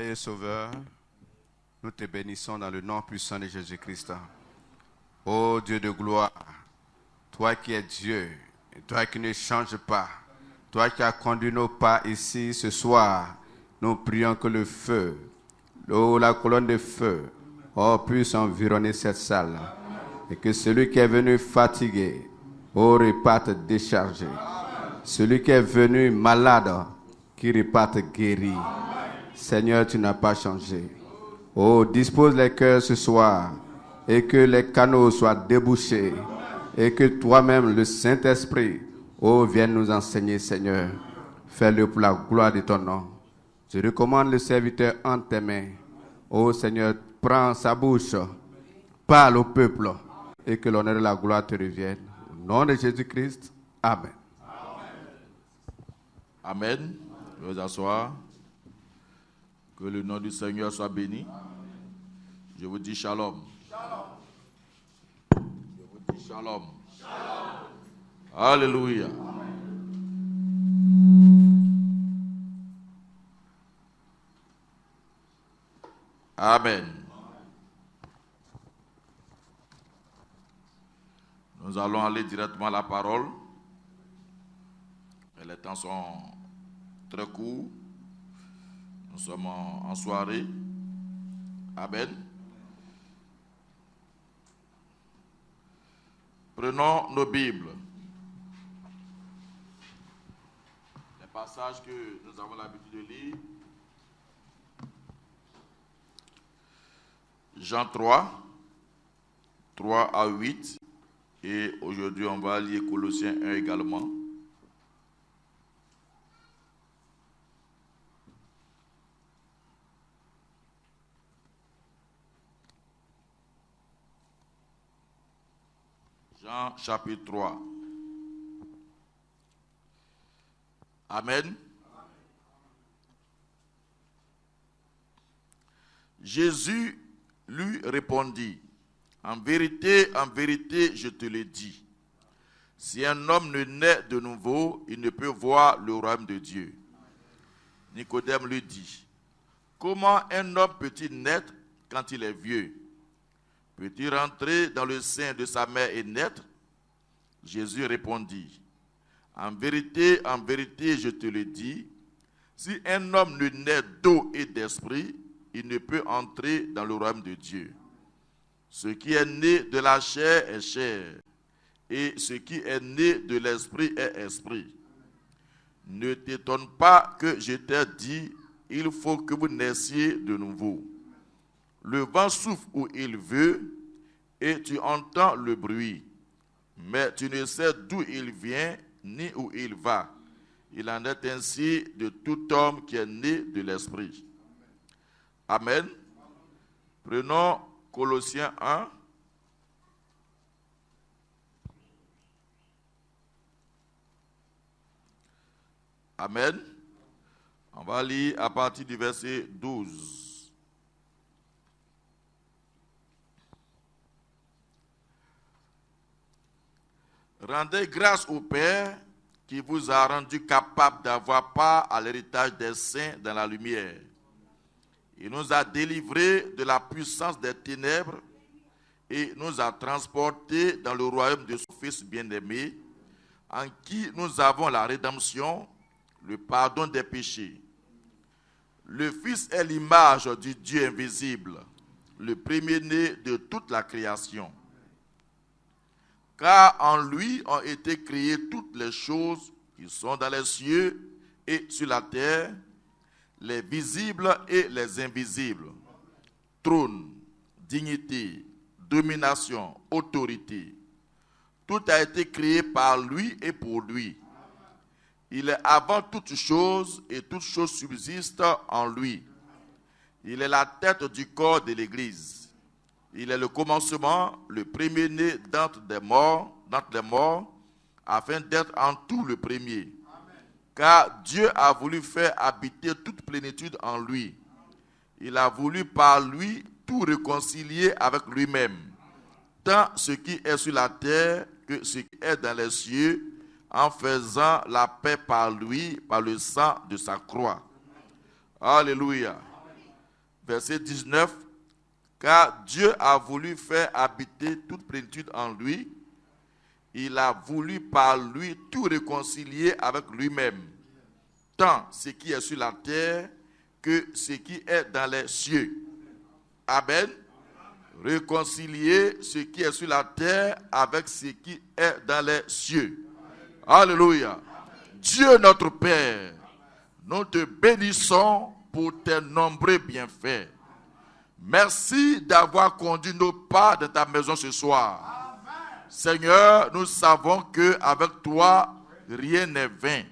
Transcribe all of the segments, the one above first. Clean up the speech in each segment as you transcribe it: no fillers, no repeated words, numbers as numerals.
et Sauveur, nous te bénissons dans le nom puissant de Jésus-Christ. Ô Dieu de gloire, toi qui es Dieu, et toi qui ne changes pas, toi qui as conduit nos pas ici ce soir, nous prions que le feu, la colonne de feu, puisse environner cette salle. Et que celui qui est venu fatigué, reparte déchargé. Celui qui est venu malade, qui reparte guéri. Seigneur, tu n'as pas changé. Dispose les cœurs ce soir et que les canaux soient débouchés et que toi-même, le Saint-Esprit, vienne nous enseigner, Seigneur. Fais-le pour la gloire de ton nom. Je recommande le serviteur en tes mains. Seigneur, prends sa bouche, parle au peuple et que l'honneur et la gloire te reviennent. Au nom de Jésus-Christ, Amen. Amen. Vous vous asseoir. Que le nom du Seigneur soit béni. Je vous dis shalom. Je vous dis shalom. Alléluia. Amen. Nous allons aller directement à la parole. Les temps sont très courts. Nous sommes en soirée. Amen. Prenons nos Bibles. Les passages que nous avons l'habitude de lire. Jean 3, 3 à 8. Et aujourd'hui, on va lire Colossiens 1 également. Jean chapitre 3. Amen. Jésus lui répondit, en vérité, je te le dis, si un homme ne naît de nouveau, il ne peut voir le royaume de Dieu. Nicodème lui dit, comment un homme peut-il naître quand il est vieux? Peut-il rentrer dans le sein de sa mère et naître? Jésus répondit, en vérité, je te le dis, si un homme ne naît d'eau et d'esprit, il ne peut entrer dans le royaume de Dieu. Ce qui est né de la chair est chair, et ce qui est né de l'esprit est esprit. Ne t'étonne pas que je t'ai dit, il faut que vous naissiez de nouveau. Le vent souffle où il veut, et tu entends le bruit, mais tu ne sais d'où il vient, ni où il va. Il en est ainsi de tout homme qui est né de l'esprit. Amen. Prenons Colossiens 1. Amen. On va lire à partir du verset 12. Rendez grâce au Père qui vous a rendu capable d'avoir part à l'héritage des saints dans la lumière. Il nous a délivrés de la puissance des ténèbres et nous a transportés dans le royaume de son Fils bien-aimé, en qui nous avons la rédemption, le pardon des péchés. Le Fils est l'image du Dieu invisible, le premier-né de toute la création. Car en lui ont été créées toutes les choses qui sont dans les cieux et sur la terre, les visibles et les invisibles, trône, dignité, domination, autorité. Tout a été créé par lui et pour lui. Il est avant toutes choses et toutes choses subsistent en lui. Il est la tête du corps de l'Église. Il est le commencement, le premier-né d'entre les morts, afin d'être en tout le premier. Car Dieu a voulu faire habiter toute plénitude en lui. Il a voulu par lui tout réconcilier avec lui-même, tant ce qui est sur la terre que ce qui est dans les cieux, en faisant la paix par lui, par le sang de sa croix. Alléluia. verset 19, car Dieu a voulu faire habiter toute plénitude en lui. Il a voulu par lui tout réconcilier avec lui-même, tant ce qui est sur la terre que ce qui est dans les cieux. Amen. Réconcilier ce qui est sur la terre avec ce qui est dans les cieux. Alléluia. Dieu notre Père, nous te bénissons pour tes nombreux bienfaits. Merci d'avoir conduit nos pas dans ta maison ce soir. Seigneur, nous savons qu'avec toi, rien n'est vain.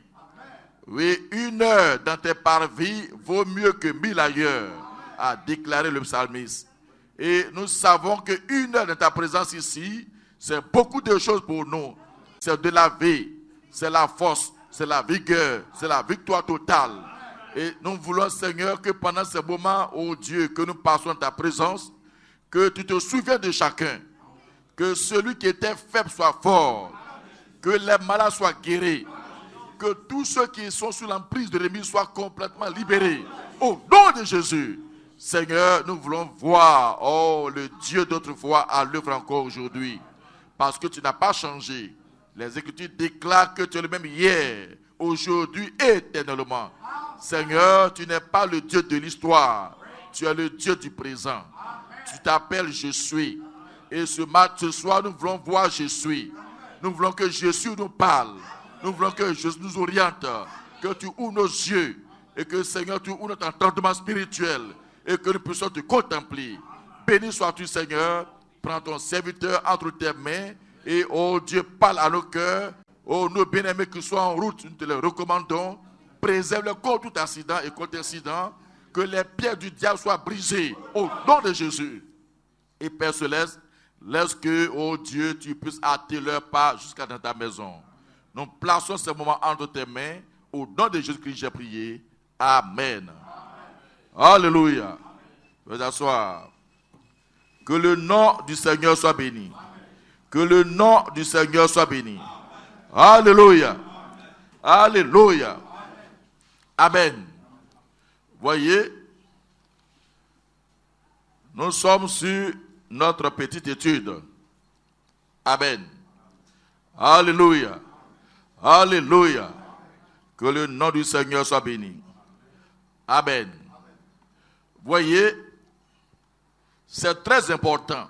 Oui, 1 heure dans tes parvis vaut mieux que 1000 ailleurs, a déclaré le psalmiste. Et nous savons que 1 heure de ta présence ici, c'est beaucoup de choses pour nous. C'est de la vie, c'est la force, c'est la vigueur, c'est la victoire totale. Et nous voulons, Seigneur, que pendant ces moments, oh Dieu, que nous passons dans ta présence, que tu te souviens de chacun. Que celui qui était faible soit fort. Que les malades soient guéris. Que tous ceux qui sont sous l'emprise de l'ennemi soient complètement libérés. Au nom de Jésus. Seigneur, nous voulons voir, oh, le Dieu d'autrefois à l'œuvre encore aujourd'hui. Parce que tu n'as pas changé. Les Écritures déclarent que tu es le même hier, aujourd'hui et éternellement. Seigneur, tu n'es pas le Dieu de l'histoire. Tu es le Dieu du présent. Tu t'appelles Je suis. Et ce soir, nous voulons voir Je suis. Nous voulons que Jésus nous parle. Nous voulons que Jésus nous oriente. Que tu ouvres nos yeux. Et que, Seigneur, tu ouvres notre entendement spirituel. Et que nous puissions te contempler. Béni sois-tu, Seigneur. Prends ton serviteur entre tes mains. Et, oh Dieu, parle à nos cœurs. Oh, nos bien-aimés qui sont en route, nous te les recommandons. Préserve-les contre tout accident et contre incident. Que les pierres du diable soient brisées. Au nom de Jésus. Et Père Céleste, laisse que, oh Dieu, tu puisses hâter leur pas jusqu'à dans ta maison. Nous plaçons ce moment entre tes mains. Au nom de Jésus-Christ, j'ai prié. Amen. Alléluia. Veuillez asseoir. Que le nom du Seigneur soit béni. Que le nom du Seigneur soit béni. Alléluia. Alléluia. Amen. Voyez, nous sommes sur notre petite étude. Amen. Alléluia. Alléluia. Que le nom du Seigneur soit béni. Amen. Voyez, c'est très important.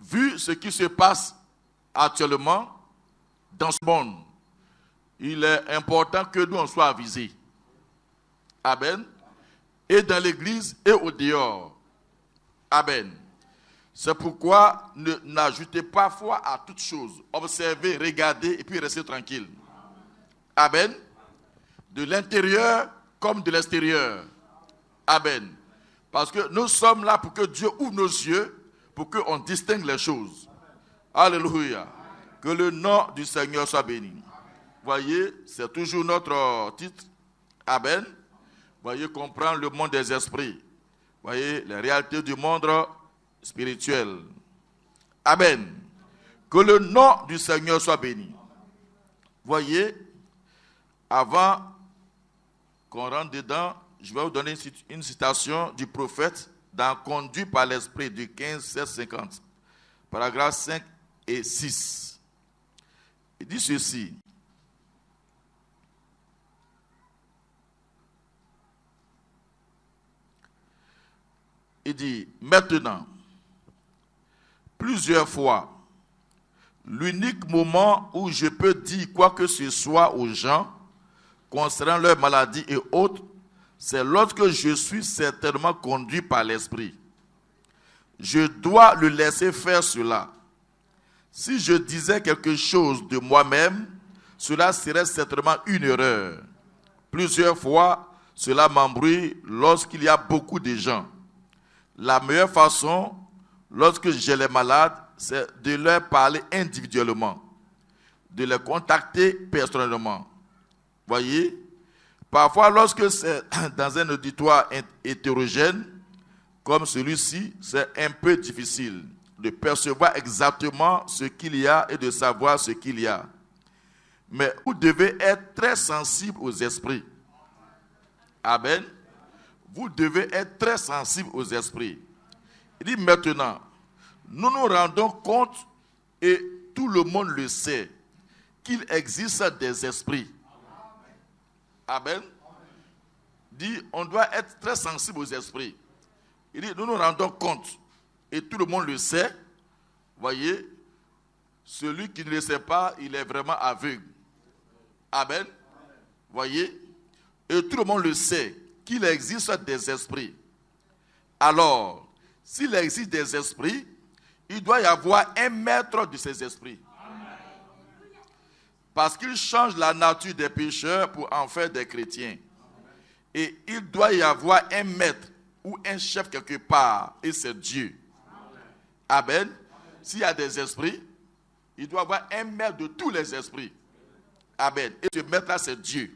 Vu ce qui se passe actuellement dans ce monde, il est important que nous en soyons avisés. Amen. Et dans l'église et au dehors. Amen. C'est pourquoi n'ajoutez pas foi à toutes choses. Observez, regardez et puis restez tranquille. Amen. De l'intérieur comme de l'extérieur. Amen. Parce que nous sommes là pour que Dieu ouvre nos yeux, pour qu'on distingue les choses. Alléluia. Que le nom du Seigneur soit béni. Voyez, c'est toujours notre titre. Amen. Voyez, comprendre le monde des esprits. Voyez, les réalités du monde spirituel. Amen. Que le nom du Seigneur soit béni. Voyez, avant qu'on rentre dedans, je vais vous donner une citation du prophète dans Conduit par l'Esprit du 15-7-50, paragraphes 5 et 6. Il dit ceci. Il dit, maintenant, plusieurs fois, l'unique moment où je peux dire quoi que ce soit aux gens concernant leur maladie et autres, c'est lorsque je suis certainement conduit par l'Esprit. Je dois le laisser faire cela. Si je disais quelque chose de moi-même, cela serait certainement une erreur. Plusieurs fois, cela m'embrouille lorsqu'il y a beaucoup de gens. La meilleure façon, lorsque j'ai les malades, c'est de leur parler individuellement, de les contacter personnellement. Voyez, parfois lorsque c'est dans un auditoire hétérogène, comme celui-ci, c'est un peu difficile de percevoir exactement ce qu'il y a et de savoir ce qu'il y a. Mais vous devez être très sensible aux esprits. Amen. vous devez être très sensible aux esprits. Il dit maintenant, nous nous rendons compte, et tout le monde le sait, qu'il existe des esprits. Amen. Dit, on doit être très sensible aux esprits. Il dit, nous nous rendons compte, et tout le monde le sait. Voyez, celui qui ne le sait pas, il est vraiment aveugle. Amen. Voyez, et tout le monde le sait, qu'il existe des esprits. Alors, s'il existe des esprits, il doit y avoir un maître de ces esprits. Parce qu'il change la nature des pécheurs pour en faire des chrétiens. Et il doit y avoir un maître ou un chef quelque part, et c'est Dieu. Amen. S'il y a des esprits, il doit y avoir un maître de tous les esprits. Amen. Et ce maître-là, c'est Dieu.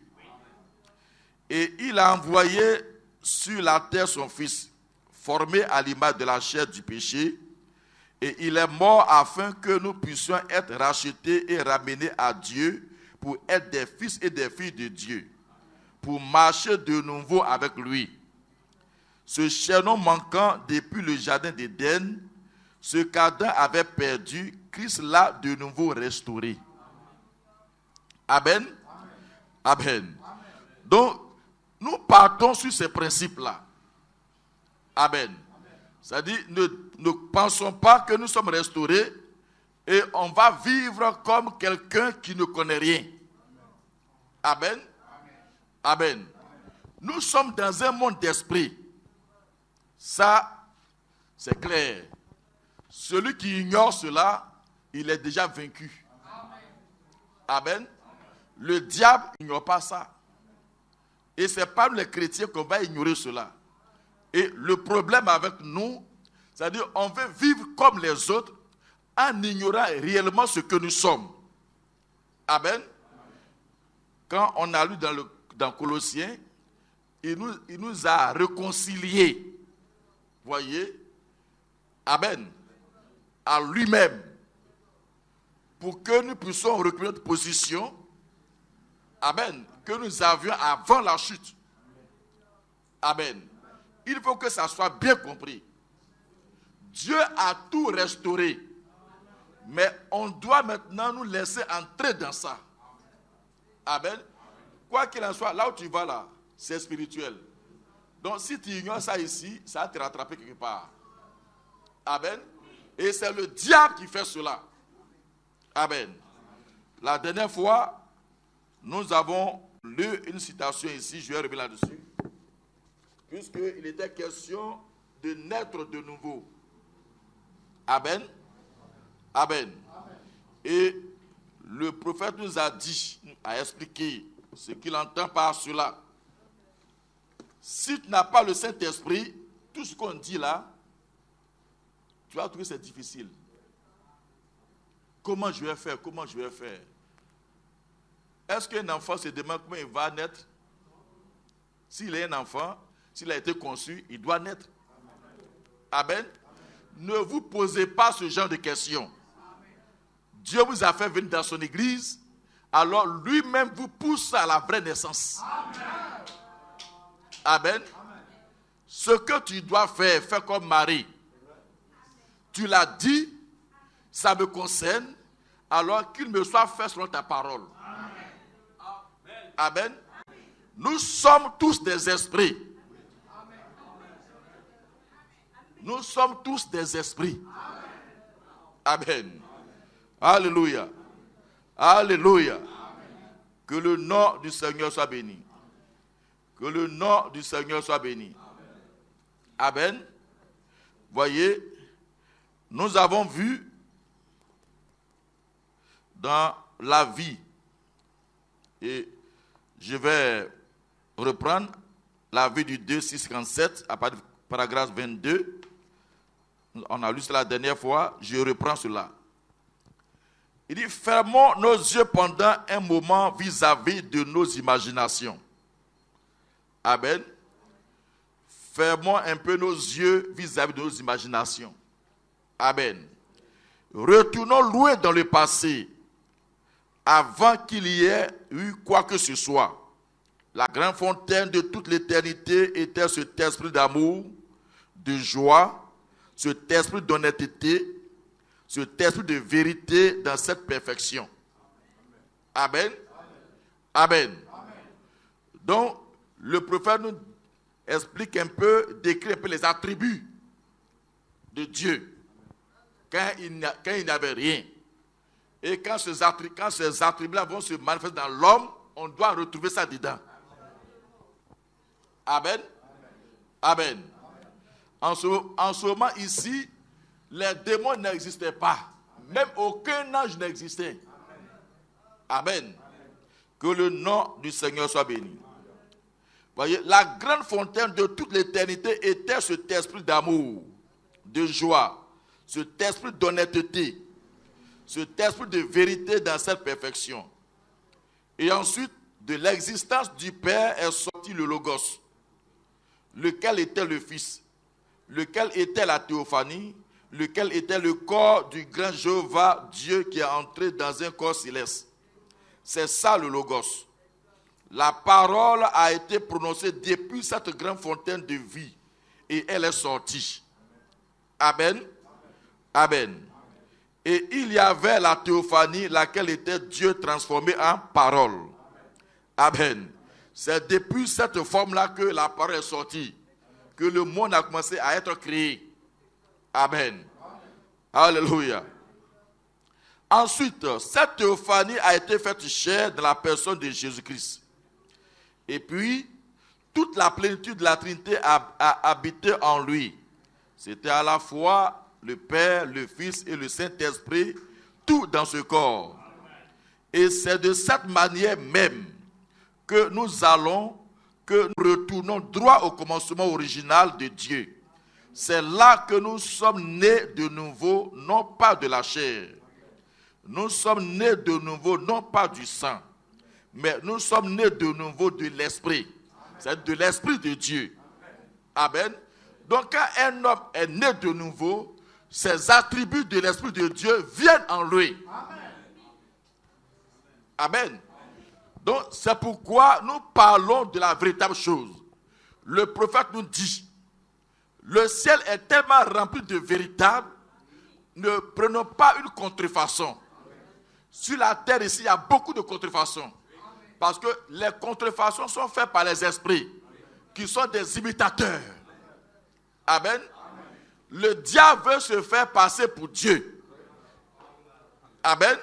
Et il a envoyé sur la terre son fils, formé à l'image de la chair du péché, et il est mort afin que nous puissions être rachetés et ramenés à Dieu pour être des fils et des filles de Dieu, pour marcher de nouveau avec lui. Ce chaînon manquant depuis le jardin d'Éden, ce qu'Adam avait perdu, Christ l'a de nouveau restauré. Amen. Amen. Donc, nous partons sur ces principes-là. Amen. C'est-à-dire, ne pensons pas que nous sommes restaurés et on va vivre comme quelqu'un qui ne connaît rien. Amen. Amen. Nous sommes dans un monde d'esprit. Ça, c'est clair. Celui qui ignore cela, il est déjà vaincu. Amen. Le diable n'ignore pas ça. Et ce n'est pas nous les chrétiens qu'on va ignorer cela. Et le problème avec nous, c'est-à-dire on veut vivre comme les autres en ignorant réellement ce que nous sommes. Amen. Quand on a lu dans Colossiens, il nous a réconciliés. Voyez? Amen. À lui-même. Pour que nous puissions récupérer notre position. Amen. Que nous avions avant la chute. Amen. Il faut que ça soit bien compris. Dieu a tout restauré. Mais on doit maintenant nous laisser entrer dans ça. Amen. Quoi qu'il en soit, là où tu vas là, c'est spirituel. Donc si tu ignores ça ici, ça va te rattraper quelque part. Amen. Et c'est le diable qui fait cela. Amen. La dernière fois, nous avons lu une citation ici, je vais revenir là-dessus. Puisqu'il était question de naître de nouveau. Amen. Amen. Et le prophète nous a dit, a expliqué ce qu'il entend par cela. Si tu n'as pas le Saint-Esprit, tout ce qu'on dit là, tu vas trouver que c'est difficile. Comment je vais faire? Comment je vais faire? Est-ce qu'un enfant se demande comment il va naître? S'il est un enfant, s'il a été conçu, il doit naître. Amen. Ne vous posez pas ce genre de questions. Dieu vous a fait venir dans son église, alors lui-même vous pousse à la vraie naissance. Amen. Ce que tu dois faire, fais comme Marie. Tu l'as dit, ça me concerne, alors qu'il me soit fait selon ta parole. Amen. Nous sommes tous des esprits. Nous sommes tous des esprits. Amen. Alléluia. Alléluia. Que le nom du Seigneur soit béni. Que le nom du Seigneur soit béni. Amen. Voyez, nous avons vu dans la vie, et je vais reprendre la vie du 2:6-57 à partir du paragraphe 22. On a lu cela la dernière fois, je reprends cela. Il dit, fermons nos yeux pendant un moment vis-à-vis de nos imaginations. Amen. Fermons un peu nos yeux vis-à-vis de nos imaginations. Amen. Retournons loin dans le passé, avant qu'il y ait eu quoi que ce soit. La grande fontaine de toute l'éternité était cet esprit d'amour, de joie, cet esprit d'honnêteté, cet esprit de vérité dans cette perfection. Amen. Amen. Donc, le prophète nous explique un peu, décrit un peu les attributs de Dieu quand il n'y avait rien. Et quand ces attributs-là vont se manifester dans l'homme, on doit retrouver ça dedans. Amen. Amen. En ce moment ici, les démons n'existaient pas. Même aucun ange n'existait. Amen. Que le nom du Seigneur soit béni. Voyez, la grande fontaine de toute l'éternité était cet esprit d'amour, de joie, cet esprit d'honnêteté, cet esprit de vérité dans cette perfection. Et ensuite, de l'existence du Père est sorti le Logos, lequel était le Fils, lequel était la théophanie, lequel était le corps du grand Jéhovah, Dieu qui est entré dans un corps céleste. C'est ça le Logos. La parole a été prononcée depuis cette grande fontaine de vie et elle est sortie. Amen. Amen. Et il y avait la théophanie, laquelle était Dieu transformé en parole. Amen. C'est depuis cette forme-là que la parole est sortie, que le monde a commencé à être créé. Amen. Alléluia. Ensuite, cette théophanie a été faite chair dans la personne de Jésus-Christ. Et puis, toute la plénitude de la Trinité a habité en lui. C'était à la fois le Père, le Fils et le Saint-Esprit, tout dans ce corps. Et c'est de cette manière même que nous retournons droit au commencement original de Dieu. C'est là que nous sommes nés de nouveau, non pas de la chair. Nous sommes nés de nouveau, non pas du sang, mais nous sommes nés de nouveau de l'Esprit. C'est de l'Esprit de Dieu. Amen. Donc quand un homme est né de nouveau, ses attributs de l'Esprit de Dieu viennent en lui. Amen. Donc c'est pourquoi nous parlons de la véritable chose. Le prophète nous dit, le ciel est tellement rempli de véritable, ne prenons pas une contrefaçon. Sur la terre ici, il y a beaucoup de contrefaçons. Parce que les contrefaçons sont faites par les esprits, qui sont des imitateurs. Amen. Le diable veut se faire passer pour Dieu. Amen.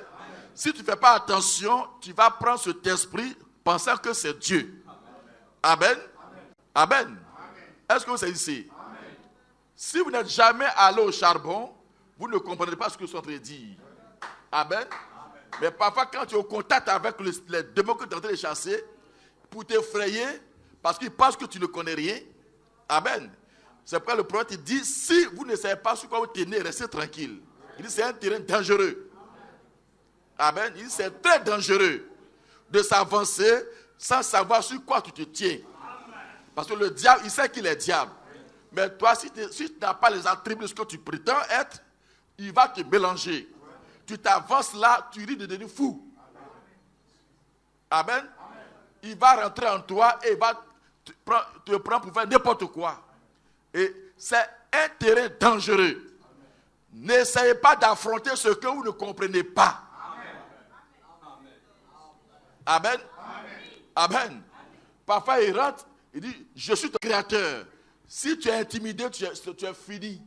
Si tu ne fais pas attention, tu vas prendre cet esprit pensant que c'est Dieu. Amen. Amen. Est-ce que vous êtes ici? Si vous n'êtes jamais allé au charbon, vous ne comprenez pas ce que je suis en train de dire. Amen. Mais parfois, quand tu es au contact avec les démons que tu es en train de chasser, pour t'effrayer, parce qu'ils pensent que tu ne connais rien. Amen. C'est pourquoi le prophète dit, si vous ne savez pas sur quoi vous tenez, restez tranquille. Il dit, c'est un terrain dangereux. Amen. Il dit, c'est très dangereux de s'avancer sans savoir sur quoi tu te tiens. Parce que le diable, il sait qu'il est diable. Mais toi, si tu n'as pas les attributs de ce que tu prétends être, il va te mélanger. Tu t'avances là, tu risques de devenir fou. Amen. Il va rentrer en toi et il va te prendre pour faire n'importe quoi. Et c'est un terrain dangereux. N'essayez pas d'affronter ce que vous ne comprenez pas. Amen. Amen. Parfois il rentre, il dit, je suis ton créateur. Si tu es intimidé, tu es fini.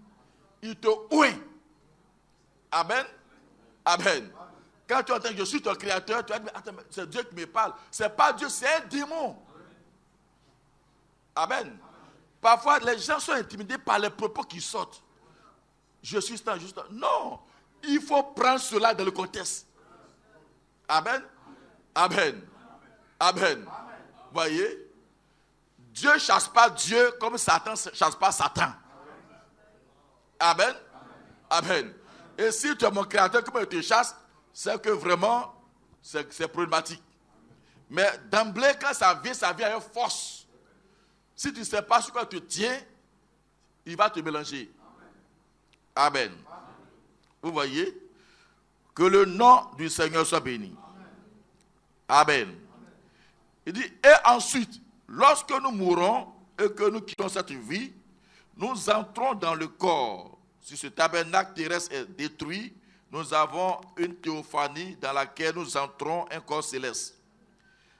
Il te ouïe. Amen. Amen. Quand tu entends que je suis ton créateur, tu vas dire, attends, c'est Dieu qui me parle. Ce n'est pas Dieu, c'est un démon. Amen. Parfois, les gens sont intimidés par les propos qui sortent. Je suis ça, juste ça. Non. Il faut prendre cela dans le contexte. Amen. Amen. Amen. Voyez, Dieu ne chasse pas Dieu comme Satan ne chasse pas Satan. Amen. Amen. Et si tu es mon créateur, comment il te chasse, c'est que vraiment, c'est problématique. Mais d'emblée, quand ça vient avec force. Si tu ne sais pas sur quoi tu tiens, il va te mélanger. Amen. Vous voyez? Que le nom du Seigneur soit béni. Amen. Il dit, et ensuite, lorsque nous mourons et que nous quittons cette vie, nous entrons dans le corps. Si ce tabernacle terrestre est détruit, nous avons une théophanie dans laquelle nous entrons un corps céleste.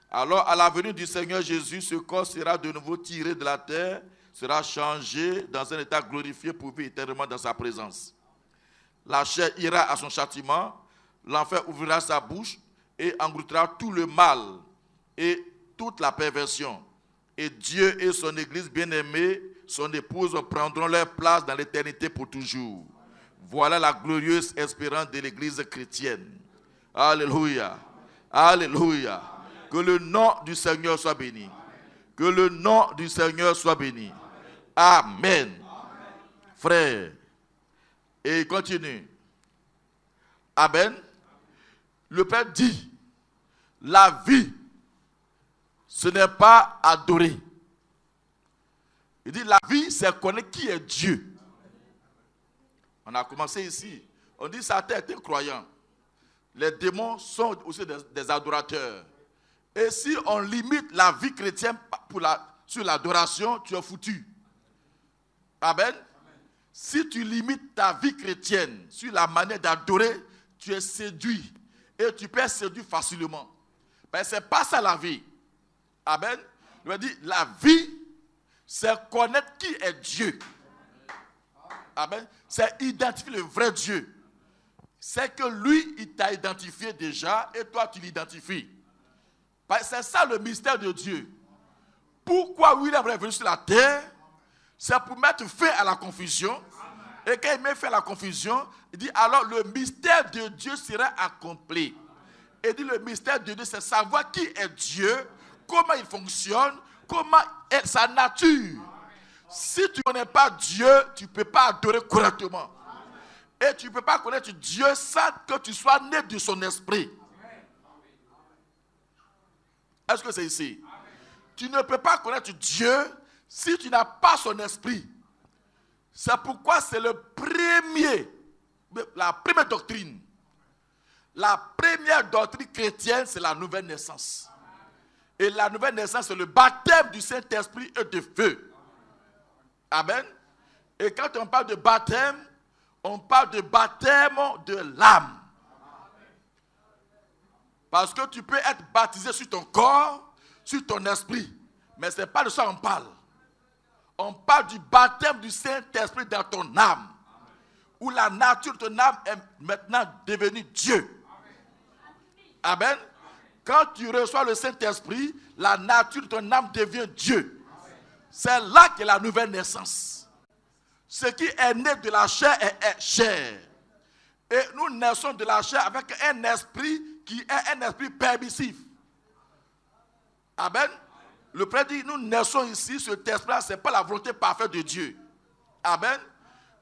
Alors, à la venue du Seigneur Jésus, ce corps sera de nouveau tiré de la terre, sera changé dans un état glorifié pour vivre éternellement dans sa présence. La chair ira à son châtiment, l'enfer ouvrira sa bouche et engloutira tout le mal et toute la perversion. Et Dieu et son Église bien-aimée, son épouse, prendront leur place dans l'éternité pour toujours. Voilà la glorieuse espérance de l'Église chrétienne. Alléluia. Alléluia. Que le nom du Seigneur soit béni. Que le nom du Seigneur soit béni. Amen. Frère. Et il continue. Amen. Le Père dit, la vie, ce n'est pas adorer. Il dit, la vie, c'est connaître qui est Dieu. On a commencé ici. On dit, Satan est un croyant. Les démons sont aussi des adorateurs. Et si on limite la vie chrétienne sur l'adoration, tu es foutu. Amen. Si tu limites ta vie chrétienne sur la manière d'adorer, tu es séduit. Et tu peux être séduit facilement. Mais ce n'est pas ça la vie. Amen. Il veut dire, la vie, c'est connaître qui est Dieu. Amen. C'est identifier le vrai Dieu. C'est que lui, il t'a identifié déjà et toi, tu l'identifies. C'est ça le mystère de Dieu. Pourquoi William est venu sur la terre? C'est pour mettre fin à la confusion. Et quand il met fin à la confusion, il dit alors le mystère de Dieu sera accompli. Il dit le mystère de Dieu, c'est savoir qui est Dieu, comment il fonctionne, comment est sa nature. Si tu ne connais pas Dieu, tu ne peux pas adorer correctement. Et tu ne peux pas connaître Dieu sans que tu sois né de son esprit. Est-ce que c'est ici? Tu ne peux pas connaître Dieu si tu n'as pas son esprit. C'est pourquoi c'est la première doctrine. La première doctrine chrétienne, c'est la nouvelle naissance. Et la nouvelle naissance, c'est le baptême du Saint-Esprit et de feu. Amen. Et quand on parle de baptême, on parle de baptême de l'âme. Parce que tu peux être baptisé sur ton corps, sur ton esprit. Mais ce n'est pas de ça qu'on parle. On parle du baptême du Saint-Esprit dans ton âme. Où la nature de ton âme est maintenant devenue Dieu. Amen. Quand tu reçois le Saint-Esprit, la nature de ton âme devient Dieu. C'est là qu'est la nouvelle naissance. Ce qui est né de la chair est chair. Et nous naissons de la chair avec un esprit qui est un esprit permissif. Amen. Le Père dit, nous naissons ici, cet esprit-là, ce n'est pas la volonté parfaite de Dieu. Amen.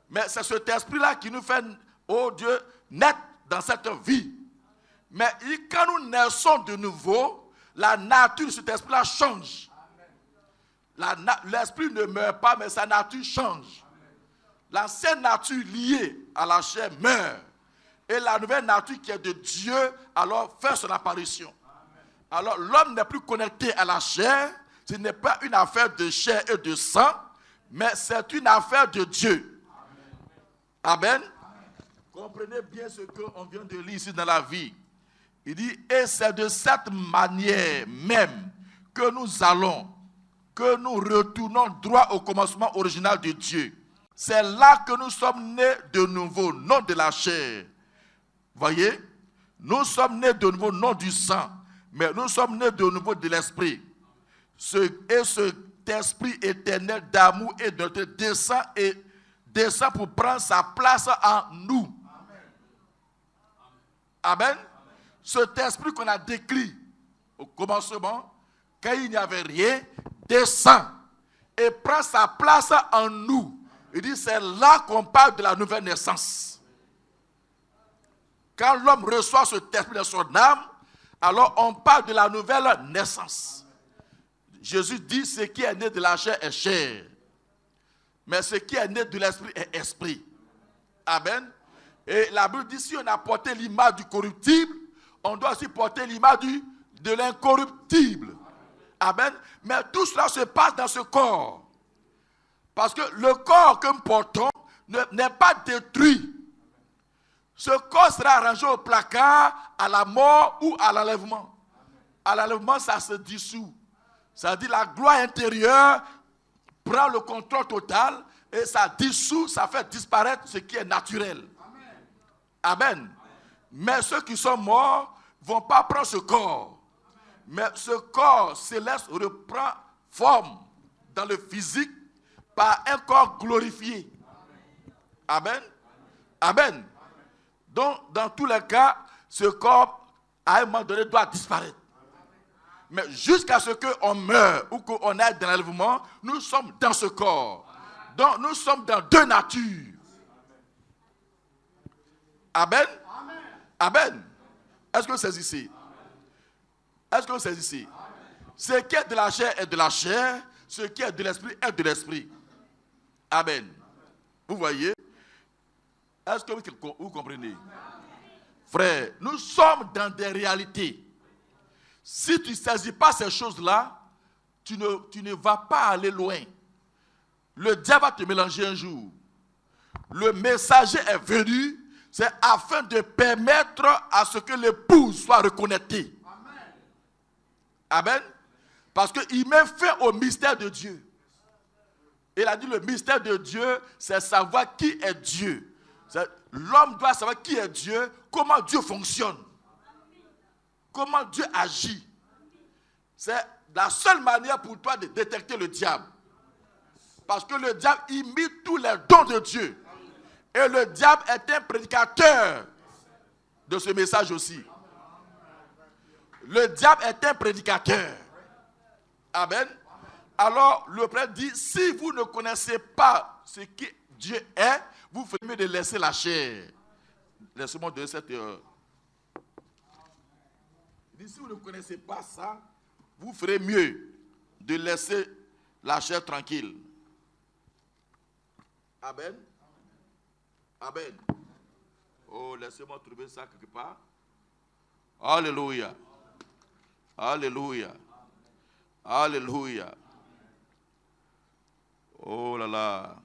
Mais c'est cet esprit-là qui nous fait, oh Dieu, naître dans cette vie. Mais quand nous naissons de nouveau, la nature de cet esprit-là change. L'esprit ne meurt pas, mais sa nature change. L'ancienne nature liée à la chair meurt. Et la nouvelle nature qui est de Dieu, alors fait son apparition. Alors l'homme n'est plus connecté à la chair. Ce n'est pas une affaire de chair et de sang, mais c'est une affaire de Dieu. Amen. Comprenez bien ce qu'on vient de lire ici dans la vie. Il dit, et c'est de cette manière même que nous allons, que nous retournons droit au commencement original de Dieu. C'est là que nous sommes nés de nouveau, non de la chair. Voyez, nous sommes nés de nouveau, non du sang, mais nous sommes nés de nouveau de l'esprit. Et cet esprit éternel d'amour et de notre descend pour prendre sa place en nous. Amen. Cet esprit qu'on a décrit au commencement, quand il n'y avait rien, descend et prend sa place en nous. Il dit, c'est là qu'on parle de la nouvelle naissance. Quand l'homme reçoit cet esprit dans son âme, alors on parle de la nouvelle naissance. Jésus dit, ce qui est né de la chair est chair. Mais ce qui est né de l'esprit est esprit. Amen. Et la Bible dit, si on a porté l'image du corruptible, on doit aussi porter l'image de l'incorruptible. Amen. Mais tout cela se passe dans ce corps. Parce que le corps que nous portons n'est pas détruit. Ce corps sera arrangé au placard, à la mort ou à l'enlèvement. À l'enlèvement, ça se dissout. Ça dit la gloire intérieure prend le contrôle total et ça dissout, ça fait disparaître ce qui est naturel. Amen. Amen. Mais ceux qui sont morts ne vont pas prendre ce corps. Mais ce corps céleste reprend forme dans le physique par un corps glorifié. Amen. Amen. Donc, dans tous les cas, ce corps, à un moment donné, doit disparaître. Mais jusqu'à ce qu'on meure ou qu'on aille dans l'enlèvement, nous sommes dans ce corps. Donc, nous sommes dans deux natures. Amen. Amen. Est-ce que vous saisissez? Est-ce que vous saisissez? Ce qui est de la chair est de la chair. Ce qui est de l'esprit est de l'esprit. Amen. Vous voyez? Est-ce que vous comprenez? Frère, nous sommes dans des réalités. Si tu ne saisis pas ces choses-là, tu ne vas pas aller loin. Le diable va te mélanger un jour. Le messager est venu, c'est afin de permettre à ce que l'épouse soit reconnectée. Amen. Parce qu'il met fin au mystère de Dieu. Il a dit le mystère de Dieu, c'est savoir qui est Dieu. L'homme doit savoir qui est Dieu, comment Dieu fonctionne, comment Dieu agit. C'est la seule manière pour toi de détecter le diable. Parce que le diable imite tous les dons de Dieu. Et le diable est un prédicateur de ce message aussi. Le diable est un prédicateur. Amen. Alors le prêtre dit, si vous ne connaissez pas ce que Dieu est, vous faites mieux de laisser la chair. Laissez-moi donner cette heure. Il dit, si vous ne connaissez pas ça, vous ferez mieux de laisser la chair tranquille. Amen. Amen. Oh, laissez-moi trouver ça quelque part. Alléluia. Alléluia. Alléluia. Oh là là.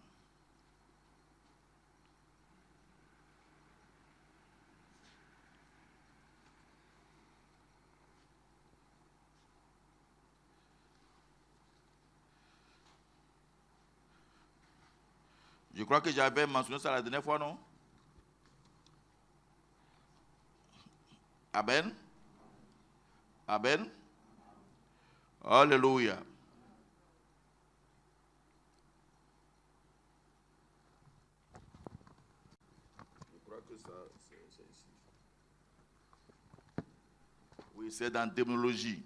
Je crois que j'avais mentionné ça la dernière fois, non? Amen. Amen. Alléluia. Je crois que ça, c'est ici. Oui, c'est dans démonologie.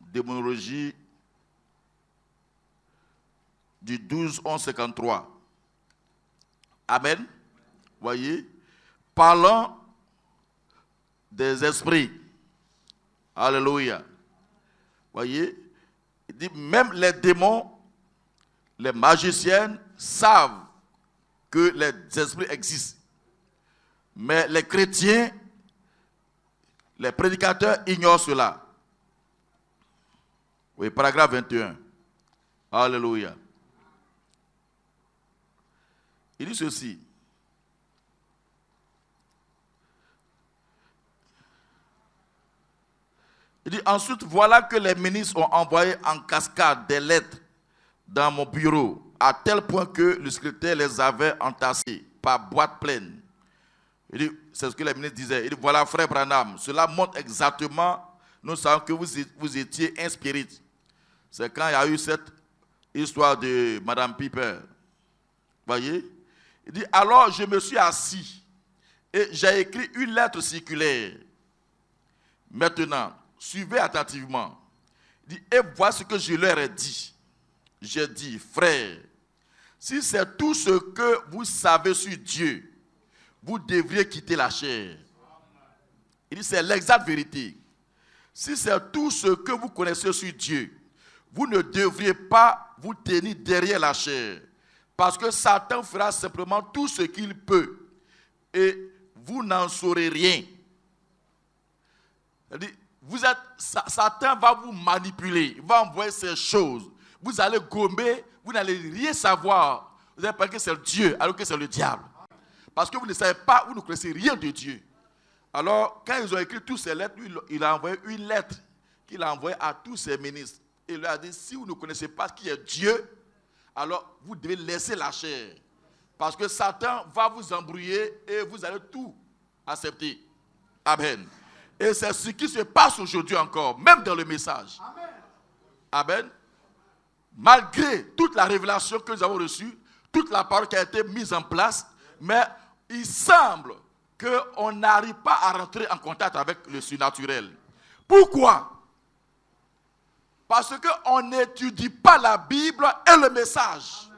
Démonologie du 12-11-53. Amen. Voyez, parlant des esprits. Alléluia. Voyez, il dit même les démons, les magiciens savent que les esprits existent. Mais les chrétiens, les prédicateurs ignorent cela. Oui, paragraphe 21. Alléluia. Il dit ceci. Il dit ensuite, voilà que les ministres ont envoyé en cascade des lettres dans mon bureau, à tel point que le secrétaire les avait entassés par boîte pleine. Il dit, c'est ce que les ministres disaient. Il dit, voilà frère Branham, cela montre exactement, nous savons que vous étiez inspiré. C'est quand il y a eu cette histoire de Madame Piper. Voyez? Il dit, alors je me suis assis et j'ai écrit une lettre circulaire. Maintenant, suivez attentivement. Il dit, et voici ce que je leur ai dit. J'ai dit, frère, si c'est tout ce que vous savez sur Dieu, vous devriez quitter la chair. Il dit, c'est l'exacte vérité. Si c'est tout ce que vous connaissez sur Dieu, vous ne devriez pas vous tenir derrière la chair. Parce que Satan fera simplement tout ce qu'il peut. Et vous n'en saurez rien. Il dit, Satan va vous manipuler, il va envoyer ces choses. Vous allez gommer, vous n'allez rien savoir. Vous allez penser que c'est Dieu, alors que c'est le diable. Parce que vous ne savez pas, vous ne connaissez rien de Dieu. Alors, quand ils ont écrit toutes ces lettres, il a envoyé une lettre qu'il a envoyée à tous ses ministres. Et il leur a dit, si vous ne connaissez pas qui est Dieu, alors vous devez laisser la chair. Parce que Satan va vous embrouiller et vous allez tout accepter. Amen. Et c'est ce qui se passe aujourd'hui encore, même dans le message. Amen. Amen. Malgré toute la révélation que nous avons reçue, toute la parole qui a été mise en place, mais il semble qu'on n'arrive pas à rentrer en contact avec le surnaturel. Pourquoi? Parce qu'on n'étudie pas la Bible et le message.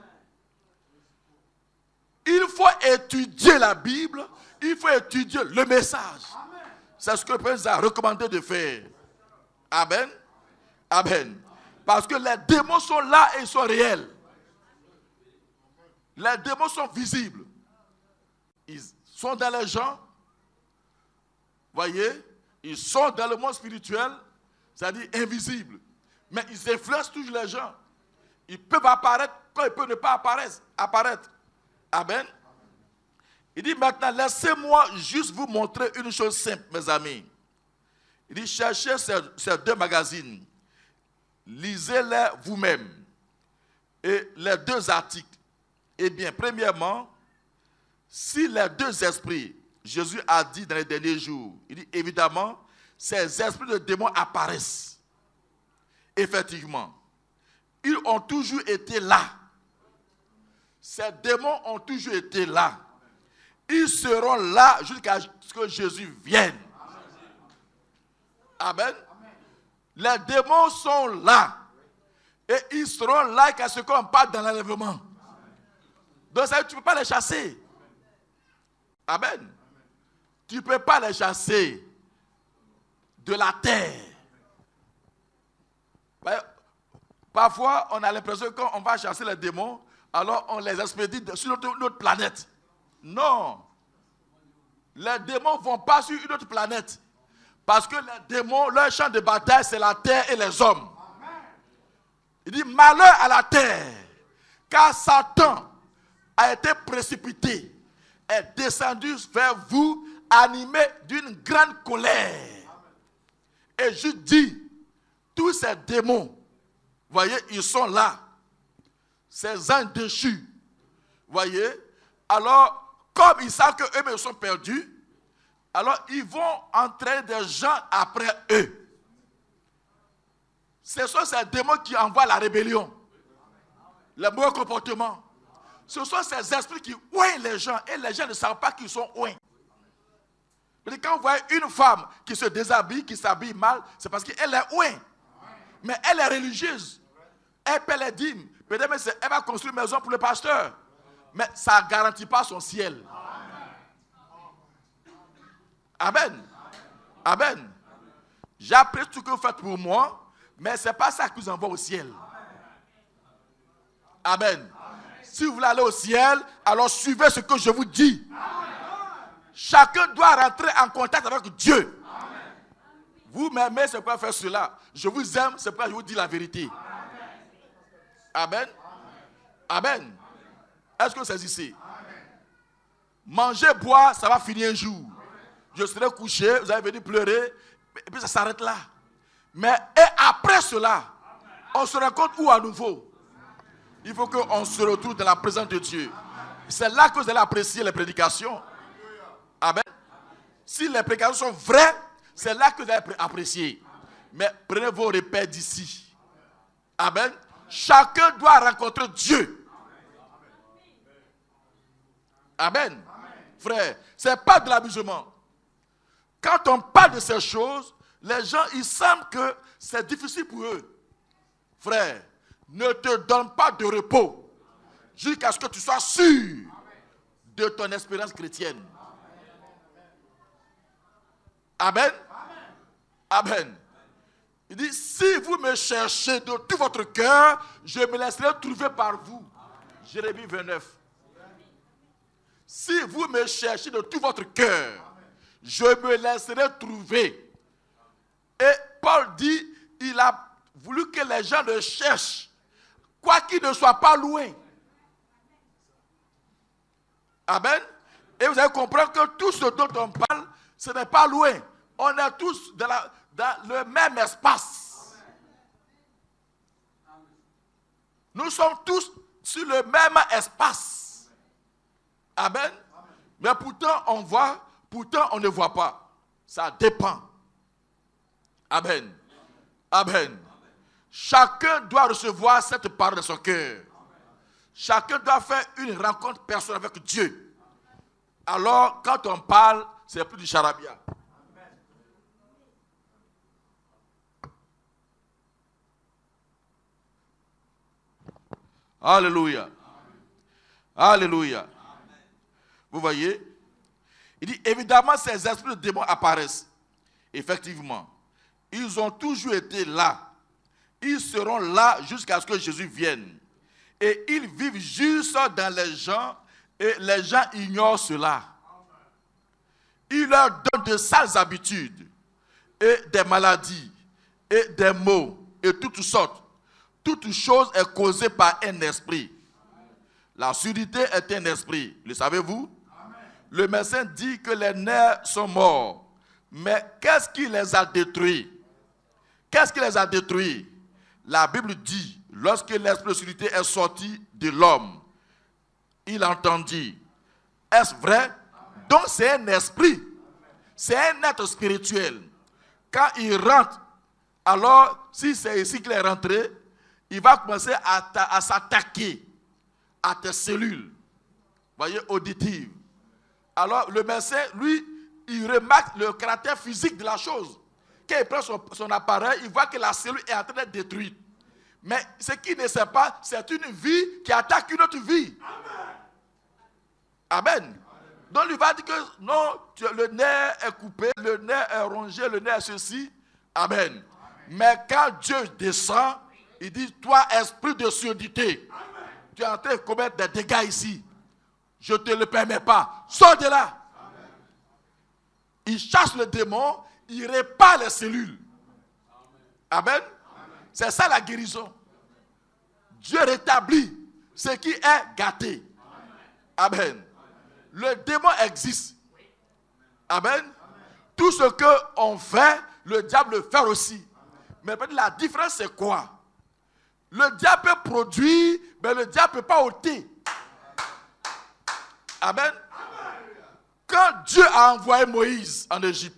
Il faut étudier la Bible, il faut étudier le message. C'est ce que le Père a recommandé de faire. Amen. Amen. Parce que les démons sont là et ils sont réels. Les démons sont visibles. Ils sont dans les gens. Voyez, ils sont dans le monde spirituel, c'est-à-dire invisibles. Mais ils influencent toujours les gens. Ils peuvent apparaître quand ils peuvent ne pas apparaître. Amen. Il dit maintenant, laissez-moi juste vous montrer une chose simple, mes amis. Il dit, cherchez ces deux magazines. Lisez-les vous-même. Et les deux articles. Eh bien, premièrement, si les deux esprits, Jésus a dit dans les derniers jours, il dit évidemment, ces esprits de démons apparaissent. Effectivement. Ils ont toujours été là. Ces démons ont toujours été là. Ils seront là jusqu'à ce que Jésus vienne. Amen. Les démons sont là. Et ils seront là jusqu'à ce qu'on parte dans l'enlèvement. Donc ça, tu ne peux pas les chasser. Amen. Tu ne peux pas les chasser de la terre. Parfois, on a l'impression que quand on va chasser les démons, alors on les expédie sur notre planète. Non. Les démons ne vont pas sur une autre planète. Parce que les démons, leur champ de bataille, c'est la terre et les hommes. Il dit malheur à la terre, car Satan a été précipité, est descendu vers vous, animé d'une grande colère. Et je dis, tous ces démons, voyez, ils sont là. Ces anges déchus, voyez. Alors, comme ils savent qu'eux-mêmes sont perdus, alors ils vont entraîner des gens après eux. Ce sont ces démons qui envoient la rébellion, le mauvais comportement. Ce sont ces esprits qui ouïnt les gens et les gens ne savent pas qu'ils sont ouïns. Quand vous voyez une femme qui se déshabille, qui s'habille mal, c'est parce qu'elle est ouïn. Mais elle est religieuse. Elle paie les dîmes. Peut-être elle va construire une maison pour le pasteur. Mais ça ne garantit pas son ciel. Amen. Amen. J'apprécie tout ce que vous faites pour moi, mais ce n'est pas ça qui vous envoie au ciel. Amen. Si vous voulez aller au ciel, alors suivez ce que je vous dis. Chacun doit rentrer en contact avec Dieu. Vous m'aimez, c'est pourquoi faire cela. Je vous aime, c'est pourquoi je vous dis la vérité. Amen. Amen. Est-ce que vous saisissez? Manger, boire, ça va finir un jour. Je serai couché, vous allez venir pleurer, et puis ça s'arrête là. Mais et après cela, on se rencontre où à nouveau? Il faut qu'on se retrouve dans la présence de Dieu. C'est là que vous allez apprécier les prédications. Amen. Si les prédications sont vraies, c'est là que vous allez apprécier. Mais prenez vos repères d'ici. Amen. Chacun doit rencontrer Dieu. Amen. Frère, ce n'est pas de l'amusement. Quand on parle de ces choses, les gens, ils semblent que c'est difficile pour eux. Frère, ne te donne pas de repos jusqu'à ce que tu sois sûr de ton expérience chrétienne. Amen. Amen. Il dit, si vous me cherchez de tout votre cœur, je me laisserai trouver par vous. Jérémie 29. Si vous me cherchez de tout votre cœur, je me laisserai trouver. Et Paul dit, il a voulu que les gens le cherchent, quoi qu'il ne soit pas loin. Amen. Et vous allez comprendre que tout ce dont on parle, ce n'est pas loin. On est tous dans le même espace. Nous sommes tous sur le même espace. Amen. Mais pourtant on voit, pourtant on ne voit pas. Ça dépend. Amen. Amen. Chacun doit recevoir cette parole de son cœur. Chacun doit faire une rencontre personnelle avec Dieu. Alors, quand on parle, c'est plus du charabia. Alléluia. Alléluia. Vous voyez? Il dit, évidemment, ces esprits de démons apparaissent. Effectivement. Ils ont toujours été là. Ils seront là jusqu'à ce que Jésus vienne. Et ils vivent juste dans les gens, et les gens ignorent cela. Ils leur donnent de sales habitudes, et des maladies, et des maux, et toutes sortes. Toute chose est causée par un esprit. La surdité est un esprit. Le savez-vous? Le médecin dit que les nerfs sont morts. Mais qu'est-ce qui les a détruits? Qu'est-ce qui les a détruits? La Bible dit, lorsque l'esprit de surdité est sorti de l'homme, il entendit. Est-ce vrai? Donc c'est un esprit. C'est un être spirituel. Quand il rentre, alors si c'est ici qu'il est rentré, il va commencer à s'attaquer à tes cellules, voyez, auditives. Alors le médecin, lui, il remarque le caractère physique de la chose. Quand il prend son appareil, il voit que la cellule est en train d'être détruite. Mais ce qu'il ne sait pas, c'est une vie qui attaque une autre vie. Amen. Amen. Donc il va dire que non, le nerf est coupé, le nerf est rongé, le nerf est ceci. Amen. Amen. Mais quand Dieu descend, il dit, toi esprit de surdité, tu es en train de commettre des dégâts ici. Je ne te le permets pas. Sors de là. Amen. Il chasse le démon, il répare les cellules. Amen. Amen. C'est ça la guérison. Dieu rétablit ce qui est gâté. Amen. Amen. Le démon existe. Amen. Amen. Tout ce qu'on fait, le diable le fait aussi. Mais la différence c'est quoi? Le diable peut produire, mais le diable ne peut pas ôter. Amen. Quand Dieu a envoyé Moïse en Égypte,